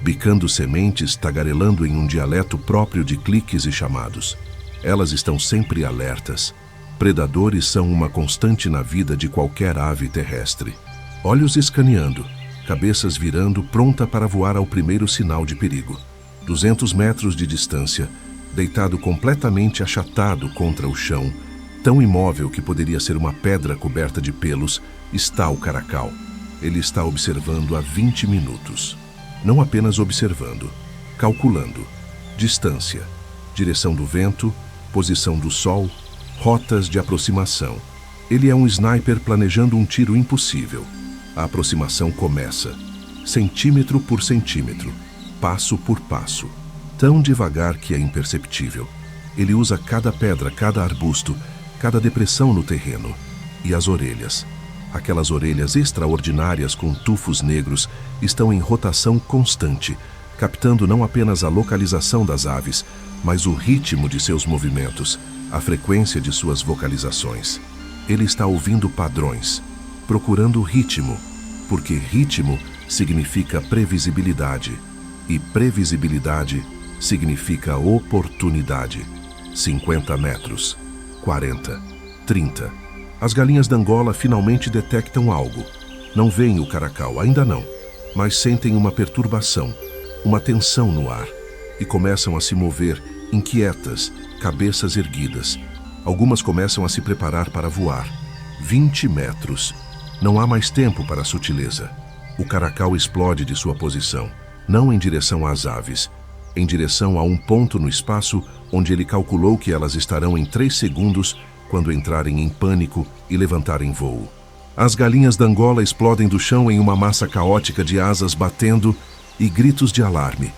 bicando sementes, tagarelando em um dialeto próprio de cliques e chamados. Elas estão sempre alertas. Predadores são uma constante na vida de qualquer ave terrestre. Olhos escaneando, cabeças virando, pronta para voar ao primeiro sinal de perigo. 200 metros de distância, deitado completamente achatado contra o chão, tão imóvel que poderia ser uma pedra coberta de pelos, está o caracal. Ele está observando há 20 minutos. Não apenas observando, calculando. Distância, direção do vento, posição do sol, rotas de aproximação. Ele é um sniper planejando um tiro impossível. A aproximação começa, centímetro por centímetro, passo por passo, tão devagar que é imperceptível. Ele usa cada pedra, cada arbusto, cada depressão no terreno. E as orelhas. Aquelas orelhas extraordinárias com tufos negros estão em rotação constante, captando não apenas a localização das aves, mas o ritmo de seus movimentos, a frequência de suas vocalizações. Ele está ouvindo padrões, procurando ritmo, porque ritmo significa previsibilidade, e previsibilidade significa oportunidade. 50 metros, 40, 30. As galinhas da Angola finalmente detectam algo. Não veem o caracal, ainda não, mas sentem uma perturbação, uma tensão no ar e começam a se mover, inquietas, cabeças erguidas. Algumas começam a se preparar para voar. 20 metros. Não há mais tempo para a sutileza. O caracal explode de sua posição, não em direção às aves, em direção a um ponto no espaço onde ele calculou que elas estarão em 3 segundos quando entrarem em pânico e levantarem voo. As galinhas da Angola explodem do chão em uma massa caótica de asas batendo e gritos de alarme.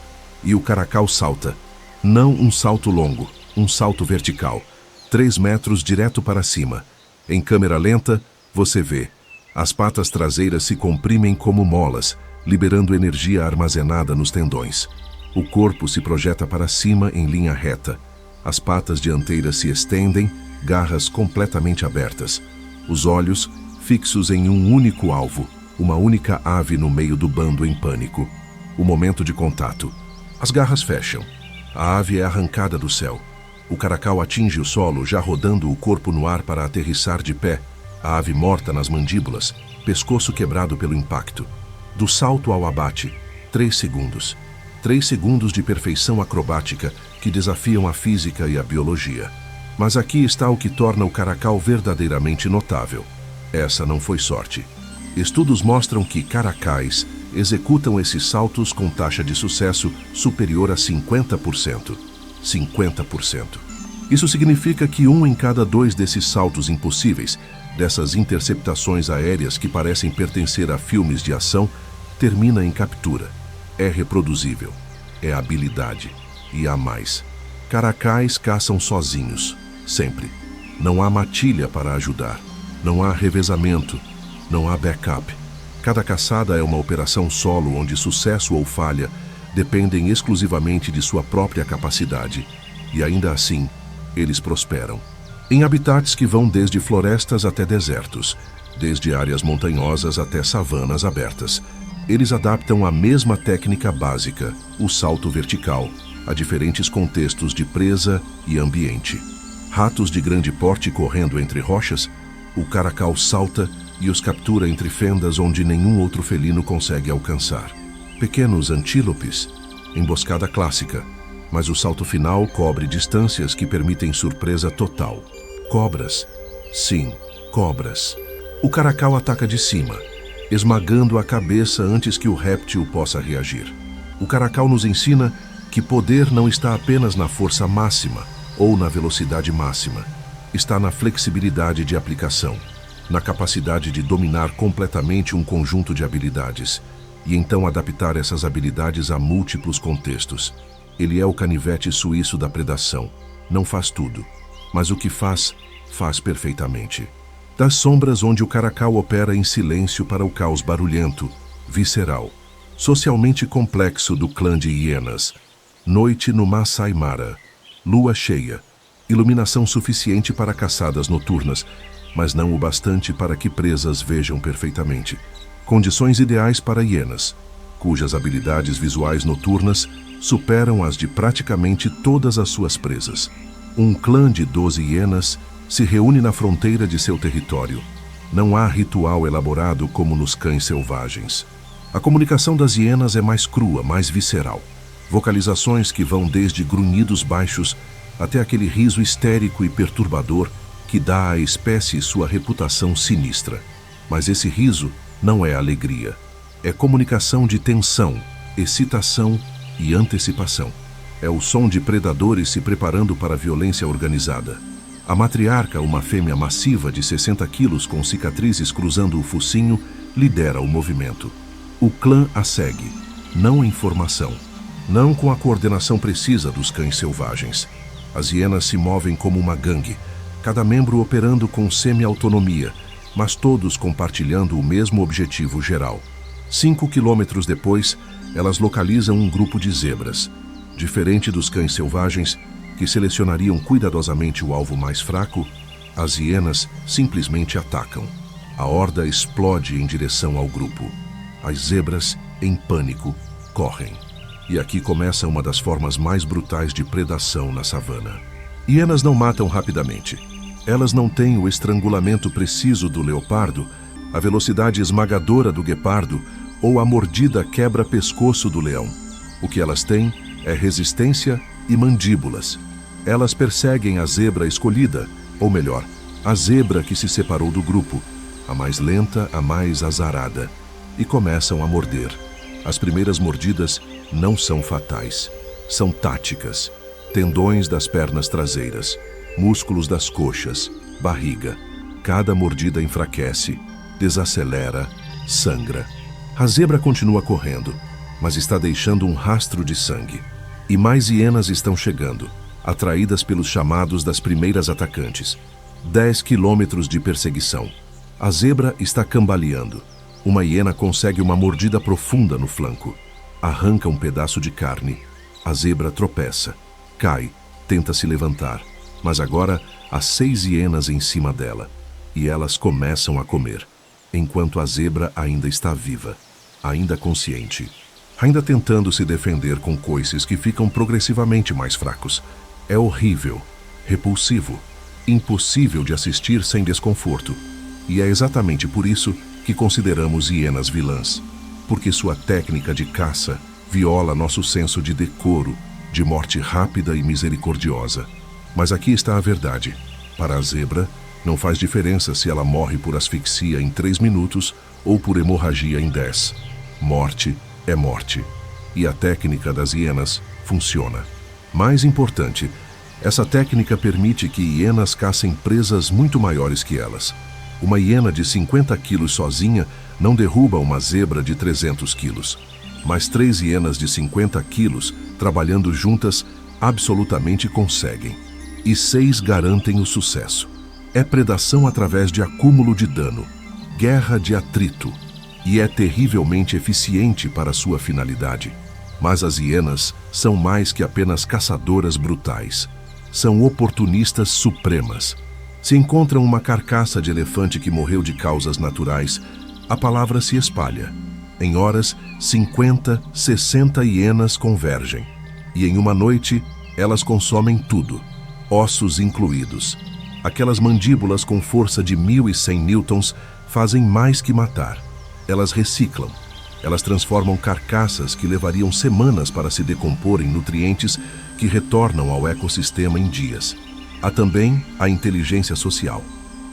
E o caracal salta. Não um salto longo, um salto vertical. 3 metros direto para cima. Em câmera lenta, você vê. As patas traseiras se comprimem como molas, liberando energia armazenada nos tendões. O corpo se projeta para cima em linha reta. As patas dianteiras se estendem, garras completamente abertas. Os olhos fixos em um único alvo, uma única ave no meio do bando em pânico. O momento de contato. As garras fecham. A ave é arrancada do céu. O caracal atinge o solo, já rodando o corpo no ar para aterrissar de pé. A ave morta nas mandíbulas, pescoço quebrado pelo impacto. Do salto ao abate, 3 segundos. 3 segundos de perfeição acrobática que desafiam a física e a biologia. Mas aqui está o que torna o caracal verdadeiramente notável. Essa não foi sorte. Estudos mostram que caracais executam esses saltos com taxa de sucesso superior a 50%. 50%. Isso significa que 1 em cada 2 desses saltos impossíveis, dessas interceptações aéreas que parecem pertencer a filmes de ação, termina em captura. É reproduzível. É habilidade. E há mais. Caracais caçam sozinhos. Sempre. Não há matilha para ajudar. Não há revezamento. Não há backup. Cada caçada é uma operação solo onde sucesso ou falha dependem exclusivamente de sua própria capacidade. E ainda assim, eles prosperam. Em habitats que vão desde florestas até desertos, desde áreas montanhosas até savanas abertas, eles adaptam a mesma técnica básica, o salto vertical, a diferentes contextos de presa e ambiente. Ratos de grande porte correndo entre rochas, o caracal salta e os captura entre fendas onde nenhum outro felino consegue alcançar. Pequenos antílopes, emboscada clássica, mas o salto final cobre distâncias que permitem surpresa total. Cobras. Sim, cobras. O caracal ataca de cima, esmagando a cabeça antes que o réptil possa reagir. O caracal nos ensina que poder não está apenas na força máxima ou na velocidade máxima. Está na flexibilidade de aplicação, na capacidade de dominar completamente um conjunto de habilidades e então adaptar essas habilidades a múltiplos contextos. Ele é o canivete suíço da predação. Não faz tudo, mas o que faz, faz perfeitamente. Das sombras onde o caracal opera em silêncio para o caos barulhento, visceral, socialmente complexo do clã de hienas. Noite no Masai Mara. Lua cheia. Iluminação suficiente para caçadas noturnas, mas não o bastante para que presas vejam perfeitamente. Condições ideais para hienas, cujas habilidades visuais noturnas superam as de praticamente todas as suas presas. Um clã de 12 hienas se reúne na fronteira de seu território. Não há ritual elaborado como nos cães selvagens. A comunicação das hienas é mais crua, mais visceral. Vocalizações que vão desde grunhidos baixos até aquele riso histérico e perturbador que dá à espécie sua reputação sinistra. Mas esse riso não é alegria. É comunicação de tensão, excitação e antecipação. É o som de predadores se preparando para a violência organizada. A matriarca, uma fêmea massiva de 60 quilos com cicatrizes cruzando o focinho, lidera o movimento. O clã a segue, não em formação, não com a coordenação precisa dos cães selvagens. As hienas se movem como uma gangue, cada membro operando com semi-autonomia, mas todos compartilhando o mesmo objetivo geral. 5 quilômetros depois, elas localizam um grupo de zebras. Diferente dos cães selvagens, que selecionariam cuidadosamente o alvo mais fraco, as hienas simplesmente atacam. A horda explode em direção ao grupo. As zebras, em pânico, correm. E aqui começa uma das formas mais brutais de predação na savana. Hienas não matam rapidamente. Elas não têm o estrangulamento preciso do leopardo, a velocidade esmagadora do guepardo ou a mordida quebra-pescoço do leão. O que elas têm é resistência e mandíbulas. Elas perseguem a zebra escolhida, ou melhor, a zebra que se separou do grupo, a mais lenta, a mais azarada, e começam a morder. As primeiras mordidas não são fatais, são táticas. Tendões das pernas traseiras, músculos das coxas, barriga. Cada mordida enfraquece, desacelera, sangra. A zebra continua correndo, mas está deixando um rastro de sangue. E mais hienas estão chegando, atraídas pelos chamados das primeiras atacantes. 10 quilômetros de perseguição. A zebra está cambaleando. Uma hiena consegue uma mordida profunda no flanco. Arranca um pedaço de carne. A zebra tropeça, cai, tenta se levantar. Mas agora há 6 hienas em cima dela. E elas começam a comer, enquanto a zebra ainda está viva, ainda consciente, ainda tentando se defender com coices que ficam progressivamente mais fracos. É horrível, repulsivo, impossível de assistir sem desconforto. E é exatamente por isso que consideramos hienas vilãs, porque sua técnica de caça viola nosso senso de decoro, de morte rápida e misericordiosa. Mas aqui está a verdade. Para a zebra, não faz diferença se ela morre por asfixia em 3 minutos ou por hemorragia em 10. Morte é morte. E a técnica das hienas funciona. Mais importante, essa técnica permite que hienas caçem presas muito maiores que elas. Uma hiena de 50 quilos sozinha não derruba uma zebra de 300 quilos. Mas 3 hienas de 50 quilos, trabalhando juntas, absolutamente conseguem. E 6 garantem o sucesso. É predação através de acúmulo de dano, guerra de atrito, e é terrivelmente eficiente para sua finalidade. Mas as hienas são mais que apenas caçadoras brutais. São oportunistas supremas. Se encontram uma carcaça de elefante que morreu de causas naturais, a palavra se espalha. Em horas, 50, 60 hienas convergem. E em uma noite, elas consomem tudo, ossos incluídos. Aquelas mandíbulas com força de 1.100 newtons fazem mais que matar. Elas reciclam. Elas transformam carcaças que levariam semanas para se decompor em nutrientes que retornam ao ecossistema em dias. Há também a inteligência social.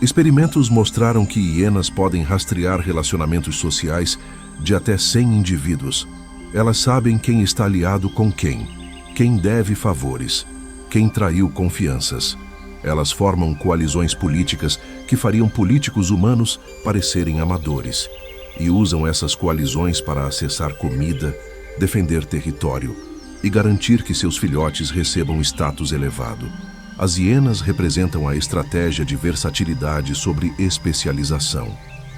Experimentos mostraram que hienas podem rastrear relacionamentos sociais de até 100 indivíduos. Elas sabem quem está aliado com quem deve favores, quem traiu confianças. Elas formam coalizões políticas que fariam políticos humanos parecerem amadores. E usam essas coalizões para acessar comida, defender território e garantir que seus filhotes recebam status elevado. As hienas representam a estratégia de versatilidade sobre especialização.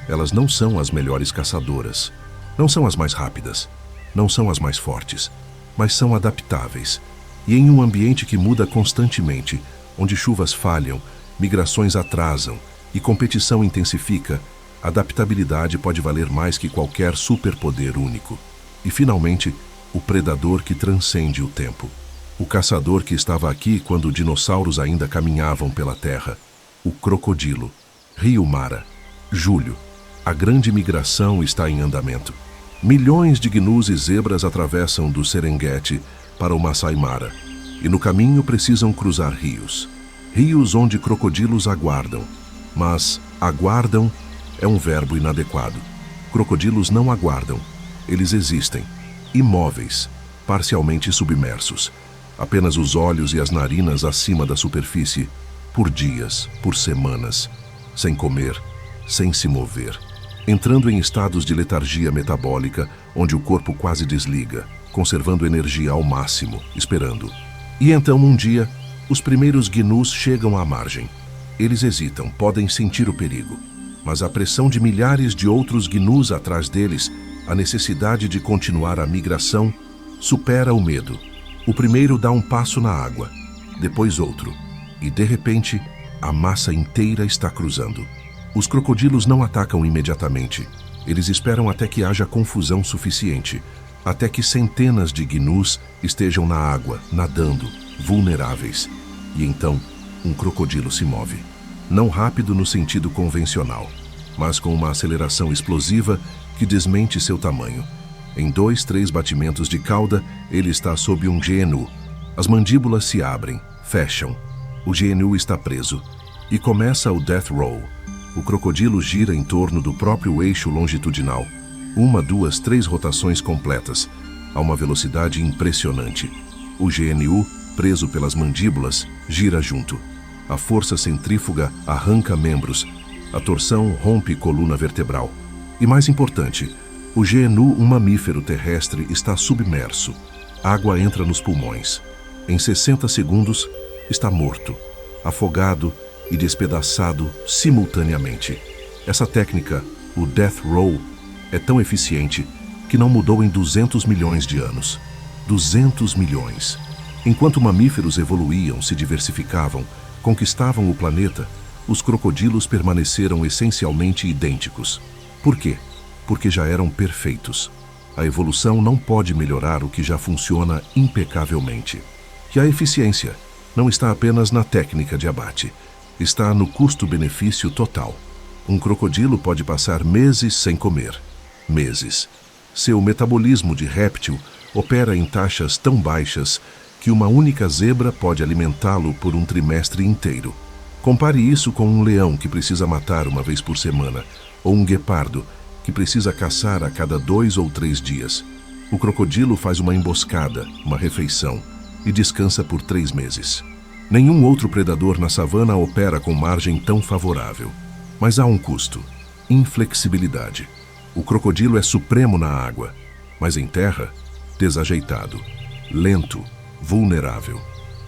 Elas não são as melhores caçadoras, não são as mais rápidas, não são as mais fortes, mas são adaptáveis. E em um ambiente que muda constantemente, onde chuvas falham, migrações atrasam e competição intensifica, adaptabilidade pode valer mais que qualquer superpoder único. E, finalmente, o predador que transcende o tempo. O caçador que estava aqui quando dinossauros ainda caminhavam pela terra. O crocodilo. Rio Mara. Julho. A grande migração está em andamento. Milhões de gnus e zebras atravessam do Serengeti para o Masai Mara. E no caminho precisam cruzar rios. Rios onde crocodilos aguardam. Mas aguardam é um verbo inadequado. Crocodilos não aguardam. Eles existem, imóveis, parcialmente submersos. Apenas os olhos e as narinas acima da superfície, por dias, por semanas, sem comer, sem se mover, entrando em estados de letargia metabólica, onde o corpo quase desliga, conservando energia ao máximo, esperando. E então, um dia, os primeiros gnus chegam à margem. Eles hesitam, podem sentir o perigo. Mas a pressão de milhares de outros gnus atrás deles, a necessidade de continuar a migração, supera o medo. O primeiro dá um passo na água, depois outro, e de repente, a massa inteira está cruzando. Os crocodilos não atacam imediatamente. Eles esperam até que haja confusão suficiente, até que centenas de gnus estejam na água, nadando, vulneráveis. E então, um crocodilo se move. não rápido no sentido convencional, mas com uma aceleração explosiva que desmente seu tamanho. Em 2, 3 batimentos de cauda, ele está sob um GNU. As mandíbulas se abrem, fecham. O GNU está preso. E começa o Death Roll. O crocodilo gira em torno do próprio eixo longitudinal. 1, 2, 3 rotações completas, a uma velocidade impressionante. O GNU, preso pelas mandíbulas, gira junto. A força centrífuga arranca membros. A torção rompe coluna vertebral. E mais importante, o GNU, um mamífero terrestre, está submerso. Água entra nos pulmões. Em 60 segundos, está morto, afogado e despedaçado simultaneamente. Essa técnica, o Death Roll, é tão eficiente que não mudou em 200 milhões de anos. 200 milhões. Enquanto mamíferos evoluíam, se diversificavam, conquistavam o planeta, os crocodilos permaneceram essencialmente idênticos. Por quê? Porque já eram perfeitos. A evolução não pode melhorar o que já funciona impecavelmente. E a eficiência não está apenas na técnica de abate, está no custo-benefício total. Um crocodilo pode passar meses sem comer. Meses. Seu metabolismo de réptil opera em taxas tão baixas que uma única zebra pode alimentá-lo por um trimestre inteiro. Compare isso com um leão que precisa matar uma vez por semana, ou um guepardo que precisa caçar a cada 2 ou 3 dias. O crocodilo faz uma emboscada, uma refeição, e descansa por 3 meses. Nenhum outro predador na savana opera com margem tão favorável. Mas há um custo: inflexibilidade. O crocodilo é supremo na água, mas em terra, desajeitado, lento, vulnerável.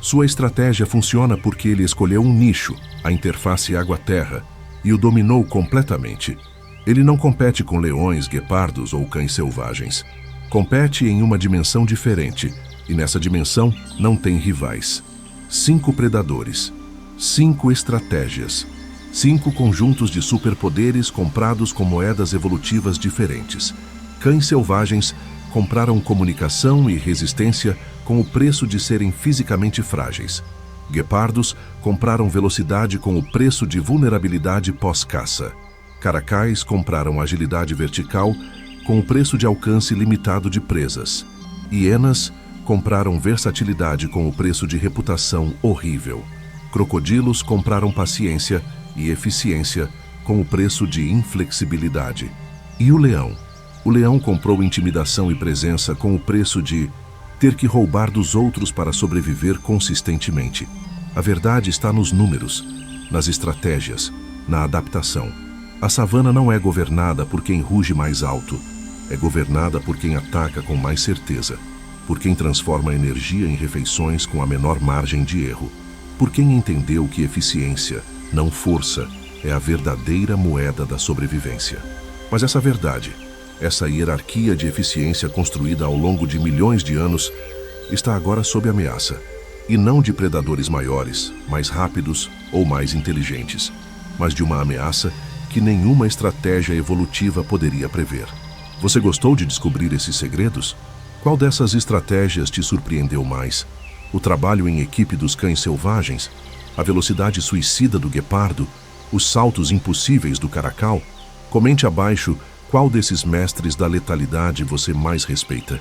Sua estratégia funciona porque ele escolheu um nicho, a interface água-terra, e o dominou completamente. Ele não compete com leões, guepardos ou cães selvagens. Compete em uma dimensão diferente, e nessa dimensão não tem rivais. 5 predadores, 5 estratégias, 5 conjuntos de superpoderes comprados com moedas evolutivas diferentes. Cães selvagens compraram comunicação e resistência com o preço de serem fisicamente frágeis. Guepardos compraram velocidade com o preço de vulnerabilidade pós-caça. Caracais compraram agilidade vertical com o preço de alcance limitado de presas. Hienas compraram versatilidade com o preço de reputação horrível. Crocodilos compraram paciência e eficiência com o preço de inflexibilidade. E o leão? O leão comprou intimidação e presença com o preço de ter que roubar dos outros para sobreviver consistentemente. A verdade está nos números, nas estratégias, na adaptação. A savana não é governada por quem ruge mais alto, é governada por quem ataca com mais certeza, por quem transforma a energia em refeições com a menor margem de erro, por quem entendeu que eficiência, não força, é a verdadeira moeda da sobrevivência. Mas essa verdade, essa hierarquia de eficiência construída ao longo de milhões de anos, está agora sob ameaça, e não de predadores maiores, mais rápidos ou mais inteligentes, mas de uma ameaça que nenhuma estratégia evolutiva poderia prever. Você gostou de descobrir esses segredos? Qual dessas estratégias te surpreendeu mais? O trabalho em equipe dos cães selvagens? A velocidade suicida do guepardo? Os saltos impossíveis do caracal? Comente abaixo qual desses mestres da letalidade você mais respeita.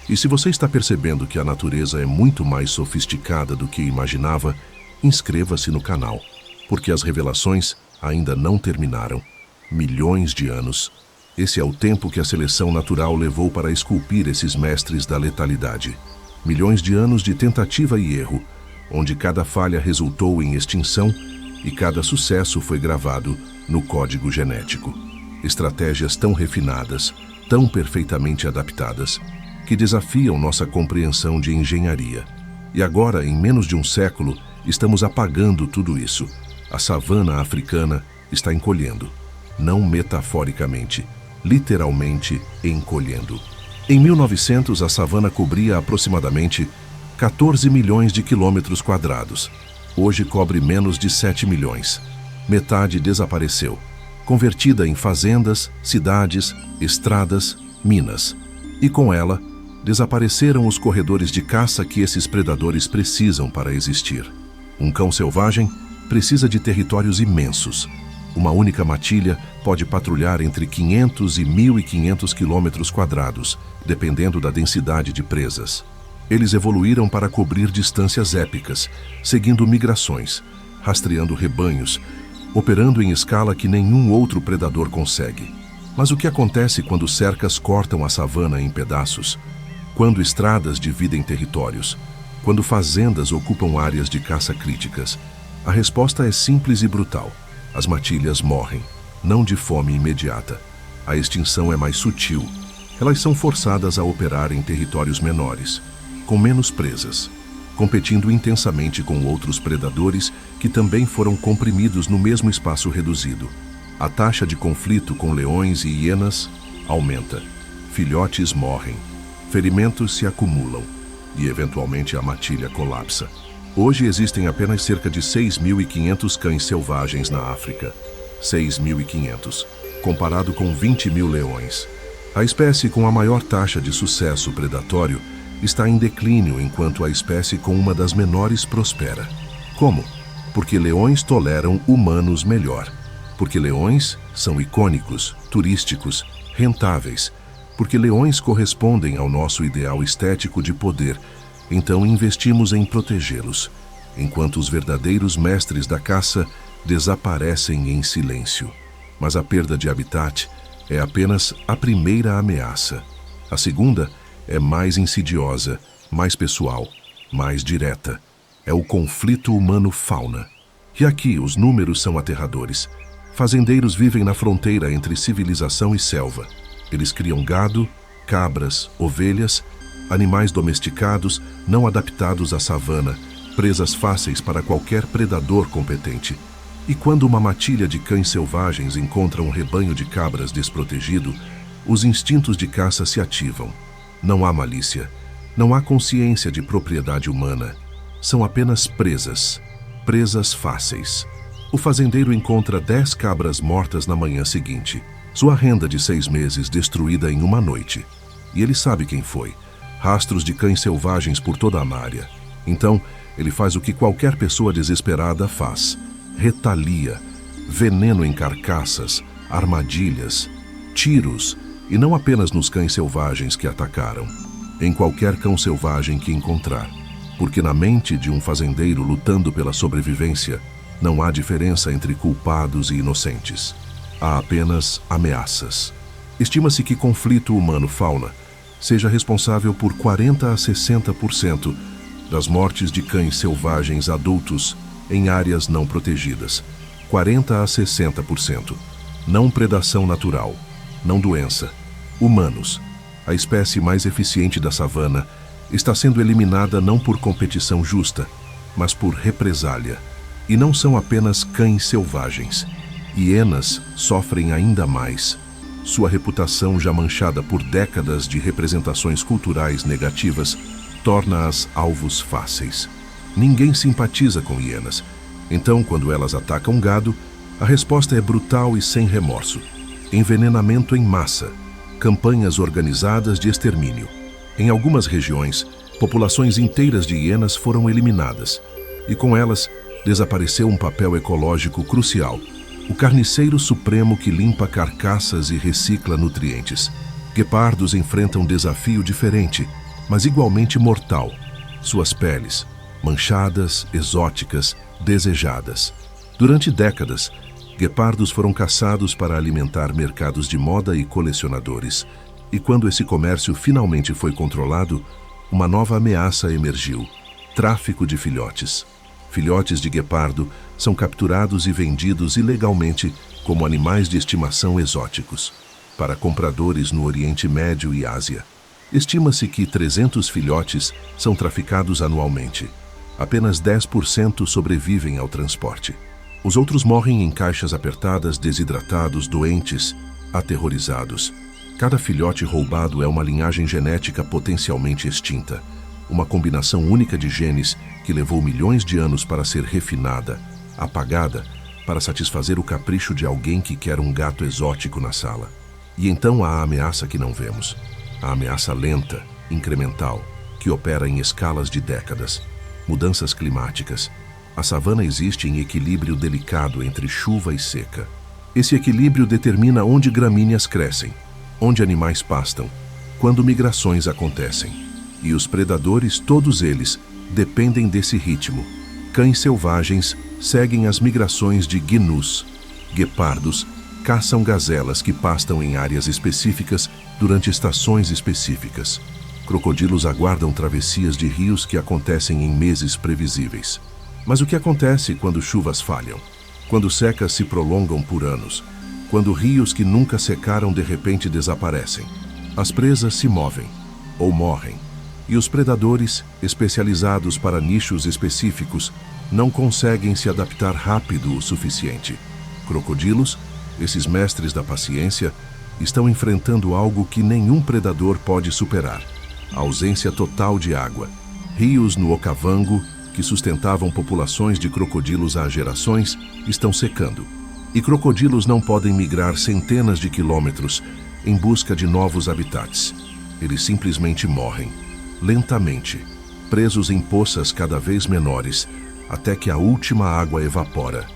E se você está percebendo que a natureza é muito mais sofisticada do que imaginava, inscreva-se no canal, porque as revelações ainda não terminaram. Milhões de anos. Esse é o tempo que a seleção natural levou para esculpir esses mestres da letalidade. Milhões de anos de tentativa e erro, onde cada falha resultou em extinção e cada sucesso foi gravado no código genético. Estratégias tão refinadas, tão perfeitamente adaptadas, que desafiam nossa compreensão de engenharia. E agora, em menos de um século, estamos apagando tudo isso. A savana africana está encolhendo. Não metaforicamente, literalmente encolhendo. Em 1900, a savana cobria aproximadamente 14 milhões de quilômetros quadrados. Hoje cobre menos de 7 milhões. Metade desapareceu, convertida em fazendas, cidades, estradas, minas. E com ela, desapareceram os corredores de caça que esses predadores precisam para existir. Um cão selvagem precisa de territórios imensos. Uma única matilha pode patrulhar entre 500 e 1.500 quilômetros quadrados, dependendo da densidade de presas. Eles evoluíram para cobrir distâncias épicas, seguindo migrações, rastreando rebanhos, operando em escala que nenhum outro predador consegue. Mas o que acontece quando cercas cortam a savana em pedaços? Quando estradas dividem territórios? Quando fazendas ocupam áreas de caça críticas? A resposta é simples e brutal. As matilhas morrem, não de fome imediata. A extinção é mais sutil. Elas são forçadas a operar em territórios menores, com menos presas, competindo intensamente com outros predadores que também foram comprimidos no mesmo espaço reduzido. A taxa de conflito com leões e hienas aumenta. Filhotes morrem, ferimentos se acumulam e, eventualmente, a matilha colapsa. Hoje existem apenas cerca de 6.500 cães selvagens na África. 6.500, comparado com 20.000 leões. A espécie com a maior taxa de sucesso predatório está em declínio, enquanto a espécie com uma das menores prospera. Como? Porque leões toleram humanos melhor. Porque leões são icônicos, turísticos, rentáveis. Porque leões correspondem ao nosso ideal estético de poder. Então investimos em protegê-los, enquanto os verdadeiros mestres da caça desaparecem em silêncio. Mas a perda de habitat é apenas a primeira ameaça. A segunda é mais insidiosa, mais pessoal, mais direta. É o conflito humano-fauna. E aqui os números são aterradores. Fazendeiros vivem na fronteira entre civilização e selva. Eles criam gado, cabras, ovelhas, animais domesticados, não adaptados à savana, presas fáceis para qualquer predador competente. E quando uma matilha de cães selvagens encontra um rebanho de cabras desprotegido, os instintos de caça se ativam. Não há malícia, não há consciência de propriedade humana. São apenas presas, presas fáceis. O fazendeiro encontra 10 cabras mortas na manhã seguinte. Sua renda de 6 meses destruída em uma noite. E ele sabe quem foi. Rastros de cães selvagens por toda a área. Então, ele faz o que qualquer pessoa desesperada faz. Retalia, veneno em carcaças, armadilhas, tiros, e não apenas nos cães selvagens que atacaram, em qualquer cão selvagem que encontrar. Porque na mente de um fazendeiro lutando pela sobrevivência, não há diferença entre culpados e inocentes. Há apenas ameaças. Estima-se que conflito humano-fauna seja responsável por 40 a 60% das mortes de cães selvagens adultos em áreas não protegidas. 40 a 60%. Não predação natural, não doença. Humanos, a espécie mais eficiente da savana, está sendo eliminada não por competição justa, mas por represália. E não são apenas cães selvagens. Hienas sofrem ainda mais. Sua reputação, já manchada por décadas de representações culturais negativas, torna-as alvos fáceis. Ninguém simpatiza com hienas. Então, quando elas atacam gado, a resposta é brutal e sem remorso. Envenenamento em massa. Campanhas organizadas de extermínio. Em algumas regiões, populações inteiras de hienas foram eliminadas. E com elas, desapareceu um papel ecológico crucial. O carniceiro supremo que limpa carcaças e recicla nutrientes. Guepardos enfrentam um desafio diferente, mas igualmente mortal. Suas peles, manchadas, exóticas, desejadas. Durante décadas, guepardos foram caçados para alimentar mercados de moda e colecionadores. E quando esse comércio finalmente foi controlado, uma nova ameaça emergiu: tráfico de filhotes. Filhotes de guepardo são capturados e vendidos ilegalmente como animais de estimação exóticos para compradores no Oriente Médio e Ásia. Estima-se que 300 filhotes são traficados anualmente. Apenas 10% sobrevivem ao transporte. Os outros morrem em caixas apertadas, desidratados, doentes, aterrorizados. Cada filhote roubado é uma linhagem genética potencialmente extinta. Uma combinação única de genes que levou milhões de anos para ser refinada, apagada, para satisfazer o capricho de alguém que quer um gato exótico na sala. E então há a ameaça que não vemos. A ameaça lenta, incremental, que opera em escalas de décadas. Mudanças climáticas. A savana existe em equilíbrio delicado entre chuva e seca. Esse equilíbrio determina onde gramíneas crescem, onde animais pastam, quando migrações acontecem. E os predadores, todos eles, dependem desse ritmo. Cães selvagens seguem as migrações de gnus. Guepardos caçam gazelas que pastam em áreas específicas durante estações específicas. Crocodilos aguardam travessias de rios que acontecem em meses previsíveis. Mas o que acontece quando chuvas falham? Quando secas se prolongam por anos? Quando rios que nunca secaram de repente desaparecem? As presas se movem ou morrem. E os predadores, especializados para nichos específicos, não conseguem se adaptar rápido o suficiente. Crocodilos, esses mestres da paciência, estão enfrentando algo que nenhum predador pode superar: a ausência total de água. Rios no Okavango, que sustentavam populações de crocodilos há gerações, estão secando. E crocodilos não podem migrar centenas de quilômetros em busca de novos habitats. Eles simplesmente morrem, lentamente, presos em poças cada vez menores, até que a última água evapora.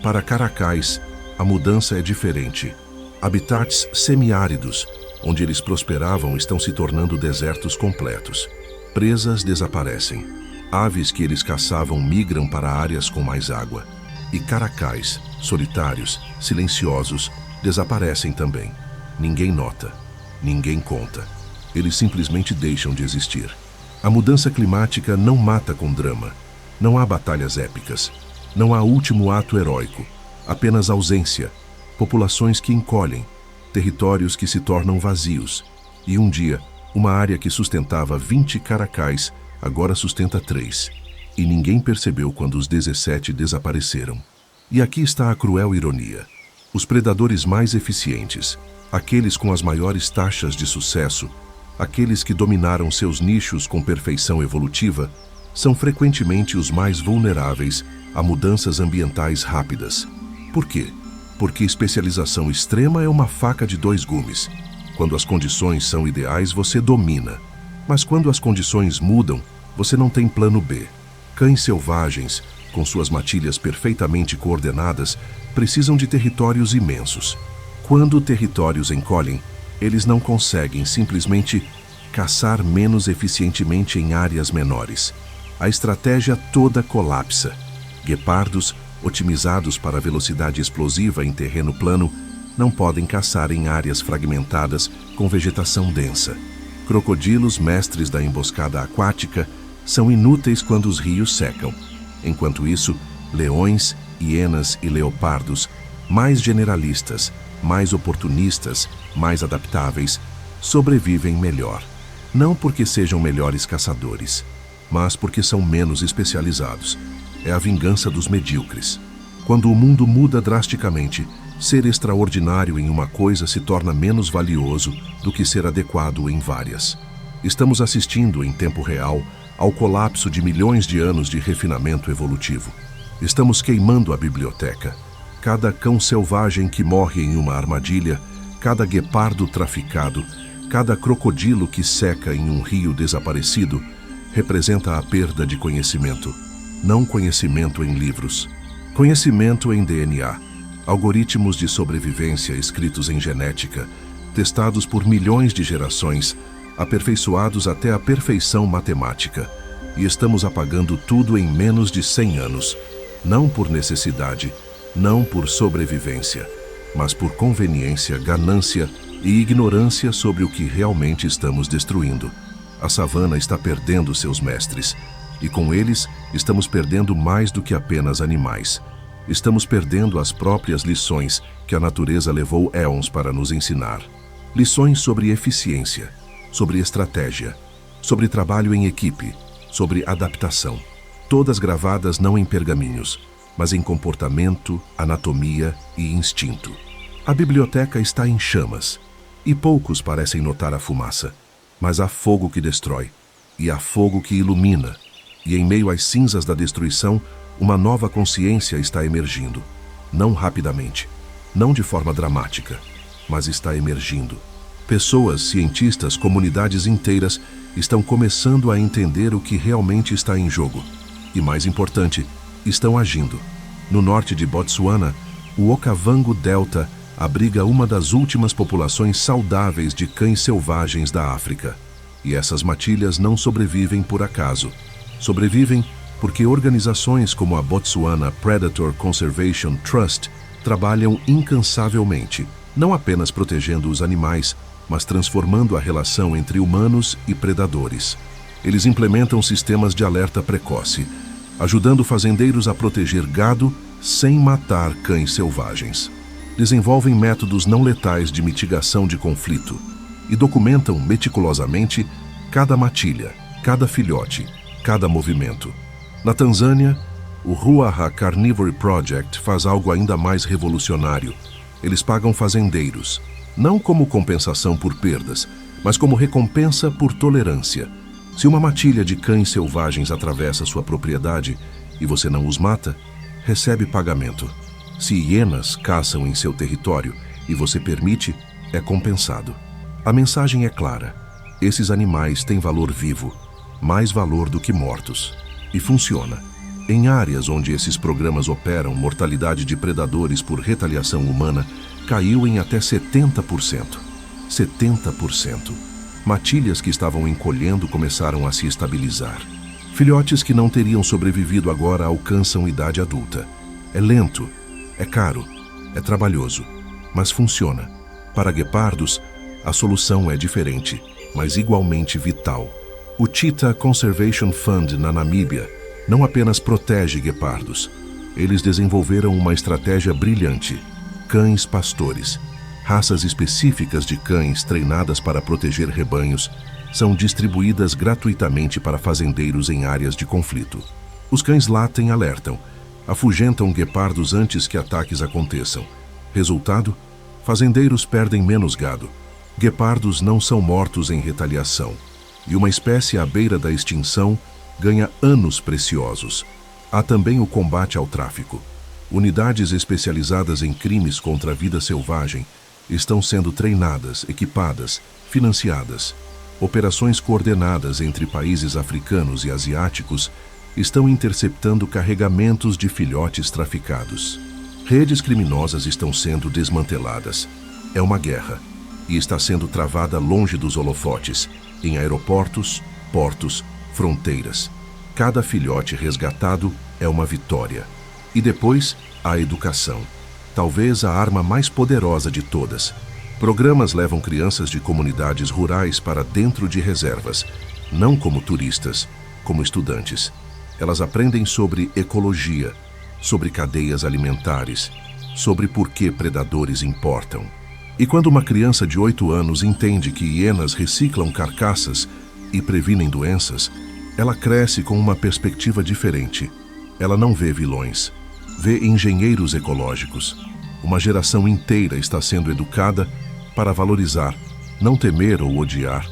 Para caracais, a mudança é diferente. Habitats semiáridos, onde eles prosperavam, estão se tornando desertos completos. Presas desaparecem. Aves que eles caçavam migram para áreas com mais água. E caracais, solitários, silenciosos, desaparecem também. Ninguém nota, ninguém conta. Eles simplesmente deixam de existir. A mudança climática não mata com drama. Não há batalhas épicas. Não há último ato heróico. Apenas ausência. Populações que encolhem. Territórios que se tornam vazios. E um dia, uma área que sustentava 20 caracais agora sustenta 3. E ninguém percebeu quando os 17 desapareceram. E aqui está a cruel ironia. Os predadores mais eficientes, aqueles com as maiores taxas de sucesso, aqueles que dominaram seus nichos com perfeição evolutiva, são frequentemente os mais vulneráveis a mudanças ambientais rápidas. Por quê? Porque especialização extrema é uma faca de 2 gumes. Quando as condições são ideais, você domina. Mas quando as condições mudam, você não tem plano B. Cães selvagens, com suas matilhas perfeitamente coordenadas, precisam de territórios imensos. Quando territórios encolhem, eles não conseguem simplesmente caçar menos eficientemente em áreas menores. A estratégia toda colapsa. Guepardos, otimizados para velocidade explosiva em terreno plano, não podem caçar em áreas fragmentadas com vegetação densa. Crocodilos, mestres da emboscada aquática, são inúteis quando os rios secam. Enquanto isso, leões, hienas e leopardos, mais generalistas, mais oportunistas, mais adaptáveis, sobrevivem melhor. Não porque sejam melhores caçadores, mas porque são menos especializados. É a vingança dos medíocres. Quando o mundo muda drasticamente, ser extraordinário em uma coisa se torna menos valioso do que ser adequado em várias. Estamos assistindo, em tempo real, ao colapso de milhões de anos de refinamento evolutivo. Estamos queimando a biblioteca. Cada cão selvagem que morre em uma armadilha, cada guepardo traficado, cada crocodilo que seca em um rio desaparecido, representa a perda de conhecimento. Não conhecimento em livros. Conhecimento em DNA. Algoritmos de sobrevivência escritos em genética, testados por milhões de gerações, aperfeiçoados até a perfeição matemática. E estamos apagando tudo em menos de 100 anos. Não por necessidade, não por sobrevivência, mas por conveniência, ganância e ignorância sobre o que realmente estamos destruindo. A savana está perdendo seus mestres, e com eles estamos perdendo mais do que apenas animais. Estamos perdendo as próprias lições que a natureza levou éons para nos ensinar. Lições sobre eficiência, sobre estratégia, sobre trabalho em equipe, sobre adaptação. Todas gravadas não em pergaminhos, mas em comportamento, anatomia e instinto. A biblioteca está em chamas, e poucos parecem notar a fumaça, mas há fogo que destrói, e há fogo que ilumina, e em meio às cinzas da destruição, uma nova consciência está emergindo. Não rapidamente, não de forma dramática, mas está emergindo. Pessoas, cientistas, comunidades inteiras estão começando a entender o que realmente está em jogo. E mais importante, estão agindo. No norte de Botsuana, o Okavango Delta abriga uma das últimas populações saudáveis de cães selvagens da África. E essas matilhas não sobrevivem por acaso. Sobrevivem porque organizações como a Botswana Predator Conservation Trust trabalham incansavelmente, não apenas protegendo os animais, mas transformando a relação entre humanos e predadores. Eles implementam sistemas de alerta precoce, ajudando fazendeiros a proteger gado sem matar cães selvagens. Desenvolvem métodos não letais de mitigação de conflito e documentam meticulosamente cada matilha, cada filhote, cada movimento. Na Tanzânia, o Ruaha Carnivore Project faz algo ainda mais revolucionário. Eles pagam fazendeiros, não como compensação por perdas, mas como recompensa por tolerância. Se uma matilha de cães selvagens atravessa sua propriedade e você não os mata, recebe pagamento. Se hienas caçam em seu território e você permite, é compensado. A mensagem é clara. Esses animais têm valor vivo, mais valor do que mortos. E funciona. Em áreas onde esses programas operam, mortalidade de predadores por retaliação humana caiu em até 70%. 70%. Matilhas que estavam encolhendo começaram a se estabilizar. Filhotes que não teriam sobrevivido agora alcançam idade adulta. É lento, é caro, é trabalhoso, mas funciona. Para guepardos, a solução é diferente, mas igualmente vital. O Cheetah Conservation Fund na Namíbia não apenas protege guepardos. Eles desenvolveram uma estratégia brilhante: cães pastores. Raças específicas de cães treinadas para proteger rebanhos são distribuídas gratuitamente para fazendeiros em áreas de conflito. Os cães latem e alertam, afugentam guepardos antes que ataques aconteçam. Resultado: fazendeiros perdem menos gado. Guepardos não são mortos em retaliação. E uma espécie à beira da extinção ganha anos preciosos. Há também o combate ao tráfico. Unidades especializadas em crimes contra a vida selvagem estão sendo treinadas, equipadas, financiadas. Operações coordenadas entre países africanos e asiáticos estão interceptando carregamentos de filhotes traficados. Redes criminosas estão sendo desmanteladas. É uma guerra, e está sendo travada longe dos holofotes, em aeroportos, portos, fronteiras. Cada filhote resgatado é uma vitória. E depois, a educação. Talvez a arma mais poderosa de todas. Programas levam crianças de comunidades rurais para dentro de reservas, não como turistas, como estudantes. Elas aprendem sobre ecologia, sobre cadeias alimentares, sobre por que predadores importam. E quando uma criança de 8 anos entende que hienas reciclam carcaças e previnem doenças, ela cresce com uma perspectiva diferente. Ela não vê vilões, vê engenheiros ecológicos. Uma geração inteira está sendo educada para valorizar, não temer ou odiar,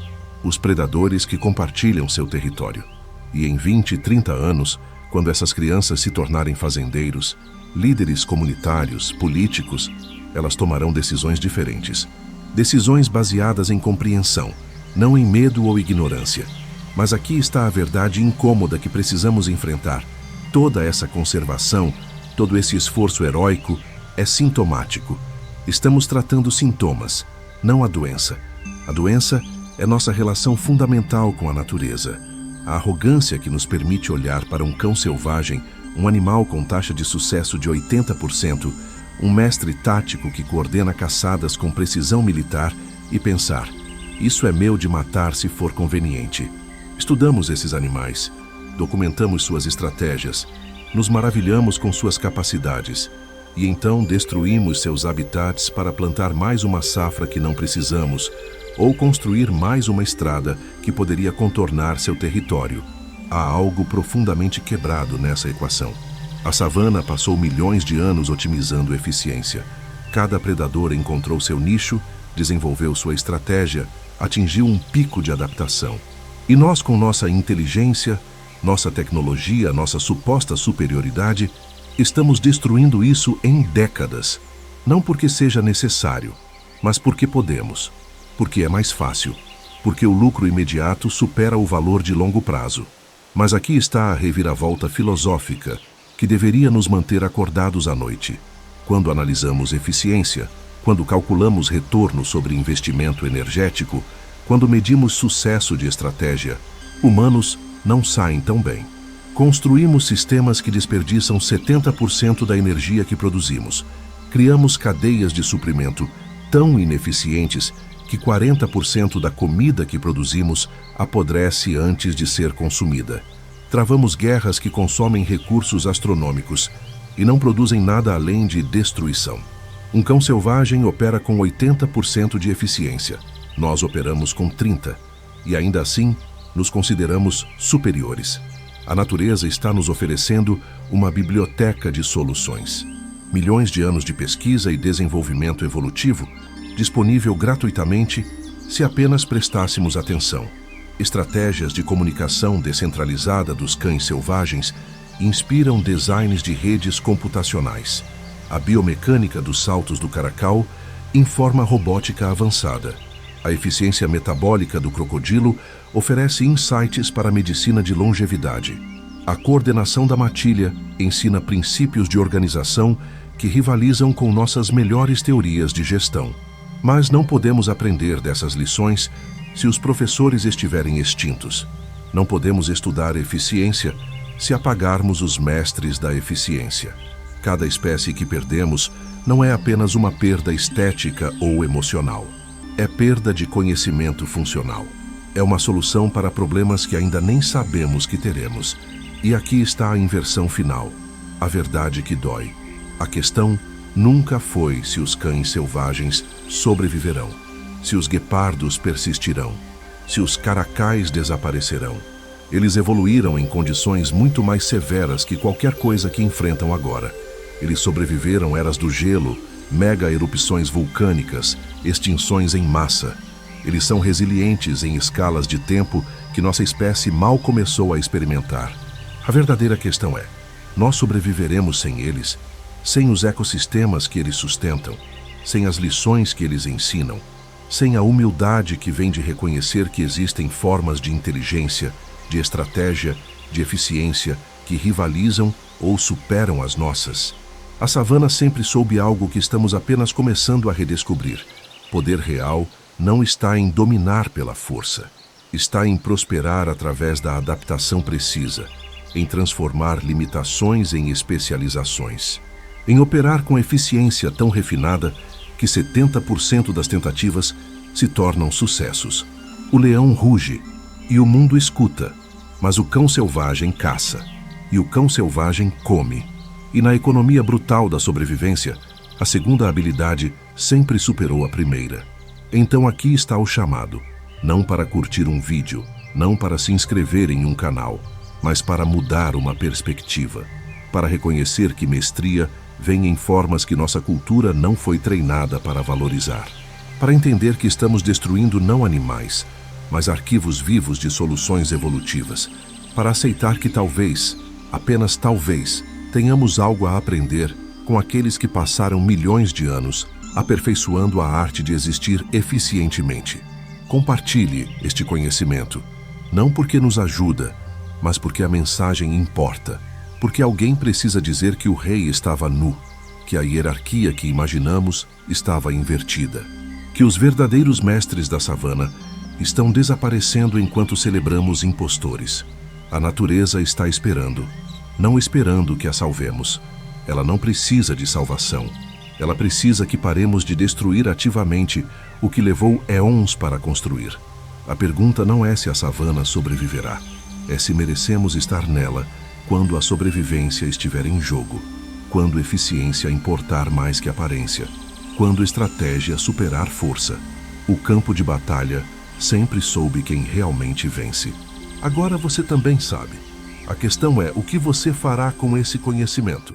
os predadores que compartilham seu território. E em 20 e 30 anos, quando essas crianças se tornarem fazendeiros, líderes comunitários, políticos, elas tomarão decisões diferentes. Decisões baseadas em compreensão, não em medo ou ignorância. Mas aqui está a verdade incômoda que precisamos enfrentar. Toda essa conservação, todo esse esforço heróico é sintomático. Estamos tratando sintomas, não a doença. A doença é nossa relação fundamental com a natureza. A arrogância que nos permite olhar para um cão selvagem, um animal com taxa de sucesso de 80%, um mestre tático que coordena caçadas com precisão militar e pensar: isso é meu de matar se for conveniente. Estudamos esses animais, documentamos suas estratégias, nos maravilhamos com suas capacidades e então destruímos seus habitats para plantar mais uma safra que não precisamos ou construir mais uma estrada que poderia contornar seu território. Há algo profundamente quebrado nessa equação. A savana passou milhões de anos otimizando eficiência. Cada predador encontrou seu nicho, desenvolveu sua estratégia, atingiu um pico de adaptação. E nós, com nossa inteligência, nossa tecnologia, nossa suposta superioridade, estamos destruindo isso em décadas. Não porque seja necessário, mas porque podemos. Porque é mais fácil. Porque o lucro imediato supera o valor de longo prazo. Mas aqui está a reviravolta filosófica que deveria nos manter acordados à noite. Quando analisamos eficiência, quando calculamos retorno sobre investimento energético, quando medimos sucesso de estratégia, humanos não saem tão bem. Construímos sistemas que desperdiçam 70% da energia que produzimos. Criamos cadeias de suprimento tão ineficientes que 40% da comida que produzimos apodrece antes de ser consumida. Travamos guerras que consomem recursos astronômicos e não produzem nada além de destruição. Um cão selvagem opera com 80% de eficiência. Nós operamos com 30%, e ainda assim nos consideramos superiores. A natureza está nos oferecendo uma biblioteca de soluções. Milhões de anos de pesquisa e desenvolvimento evolutivo, disponível gratuitamente se apenas prestássemos atenção. Estratégias de comunicação descentralizada dos cães selvagens inspiram designs de redes computacionais. A biomecânica dos saltos do caracal informa robótica avançada. A eficiência metabólica do crocodilo oferece insights para a medicina de longevidade. A coordenação da matilha ensina princípios de organização que rivalizam com nossas melhores teorias de gestão. Mas não podemos aprender dessas lições se os professores estiverem extintos. Não podemos estudar eficiência se apagarmos os mestres da eficiência. Cada espécie que perdemos não é apenas uma perda estética ou emocional. É perda de conhecimento funcional. É uma solução para problemas que ainda nem sabemos que teremos. E aqui está a inversão final, a verdade que dói. A questão nunca foi se os cães selvagens sobreviverão, se os guepardos persistirão, se os caracais desaparecerão. Eles evoluíram em condições muito mais severas que qualquer coisa que enfrentam agora. Eles sobreviveram eras do gelo, mega erupções vulcânicas, extinções em massa. Eles são resilientes em escalas de tempo que nossa espécie mal começou a experimentar. A verdadeira questão é: nós sobreviveremos sem eles? Sem os ecossistemas que eles sustentam? Sem as lições que eles ensinam? Sem a humildade que vem de reconhecer que existem formas de inteligência, de estratégia, de eficiência que rivalizam ou superam as nossas? A savana sempre soube algo que estamos apenas começando a redescobrir. Poder real não está em dominar pela força. Está em prosperar através da adaptação precisa, em transformar limitações em especializações, em operar com eficiência tão refinada que 70% das tentativas se tornam sucessos. O leão ruge e o mundo escuta, mas o cão selvagem caça e o cão selvagem come. E na economia brutal da sobrevivência, a segunda habilidade sempre superou a primeira. Então aqui está o chamado, não para curtir um vídeo, não para se inscrever em um canal, mas para mudar uma perspectiva, para reconhecer que mestria vem em formas que nossa cultura não foi treinada para valorizar, para entender que estamos destruindo não animais, mas arquivos vivos de soluções evolutivas, para aceitar que talvez, apenas talvez, tenhamos algo a aprender com aqueles que passaram milhões de anos aperfeiçoando a arte de existir eficientemente. Compartilhe este conhecimento, não porque nos ajuda, mas porque a mensagem importa, porque alguém precisa dizer que o rei estava nu, que a hierarquia que imaginamos estava invertida, que os verdadeiros mestres da savana estão desaparecendo enquanto celebramos impostores. A natureza está esperando, não esperando que a salvemos. Ela não precisa de salvação. Ela precisa que paremos de destruir ativamente o que levou éons para construir. A pergunta não é se a savana sobreviverá, é se merecemos estar nela quando a sobrevivência estiver em jogo, quando eficiência importar mais que aparência, quando estratégia superar força. O campo de batalha sempre soube quem realmente vence. Agora você também sabe. A questão é o que você fará com esse conhecimento.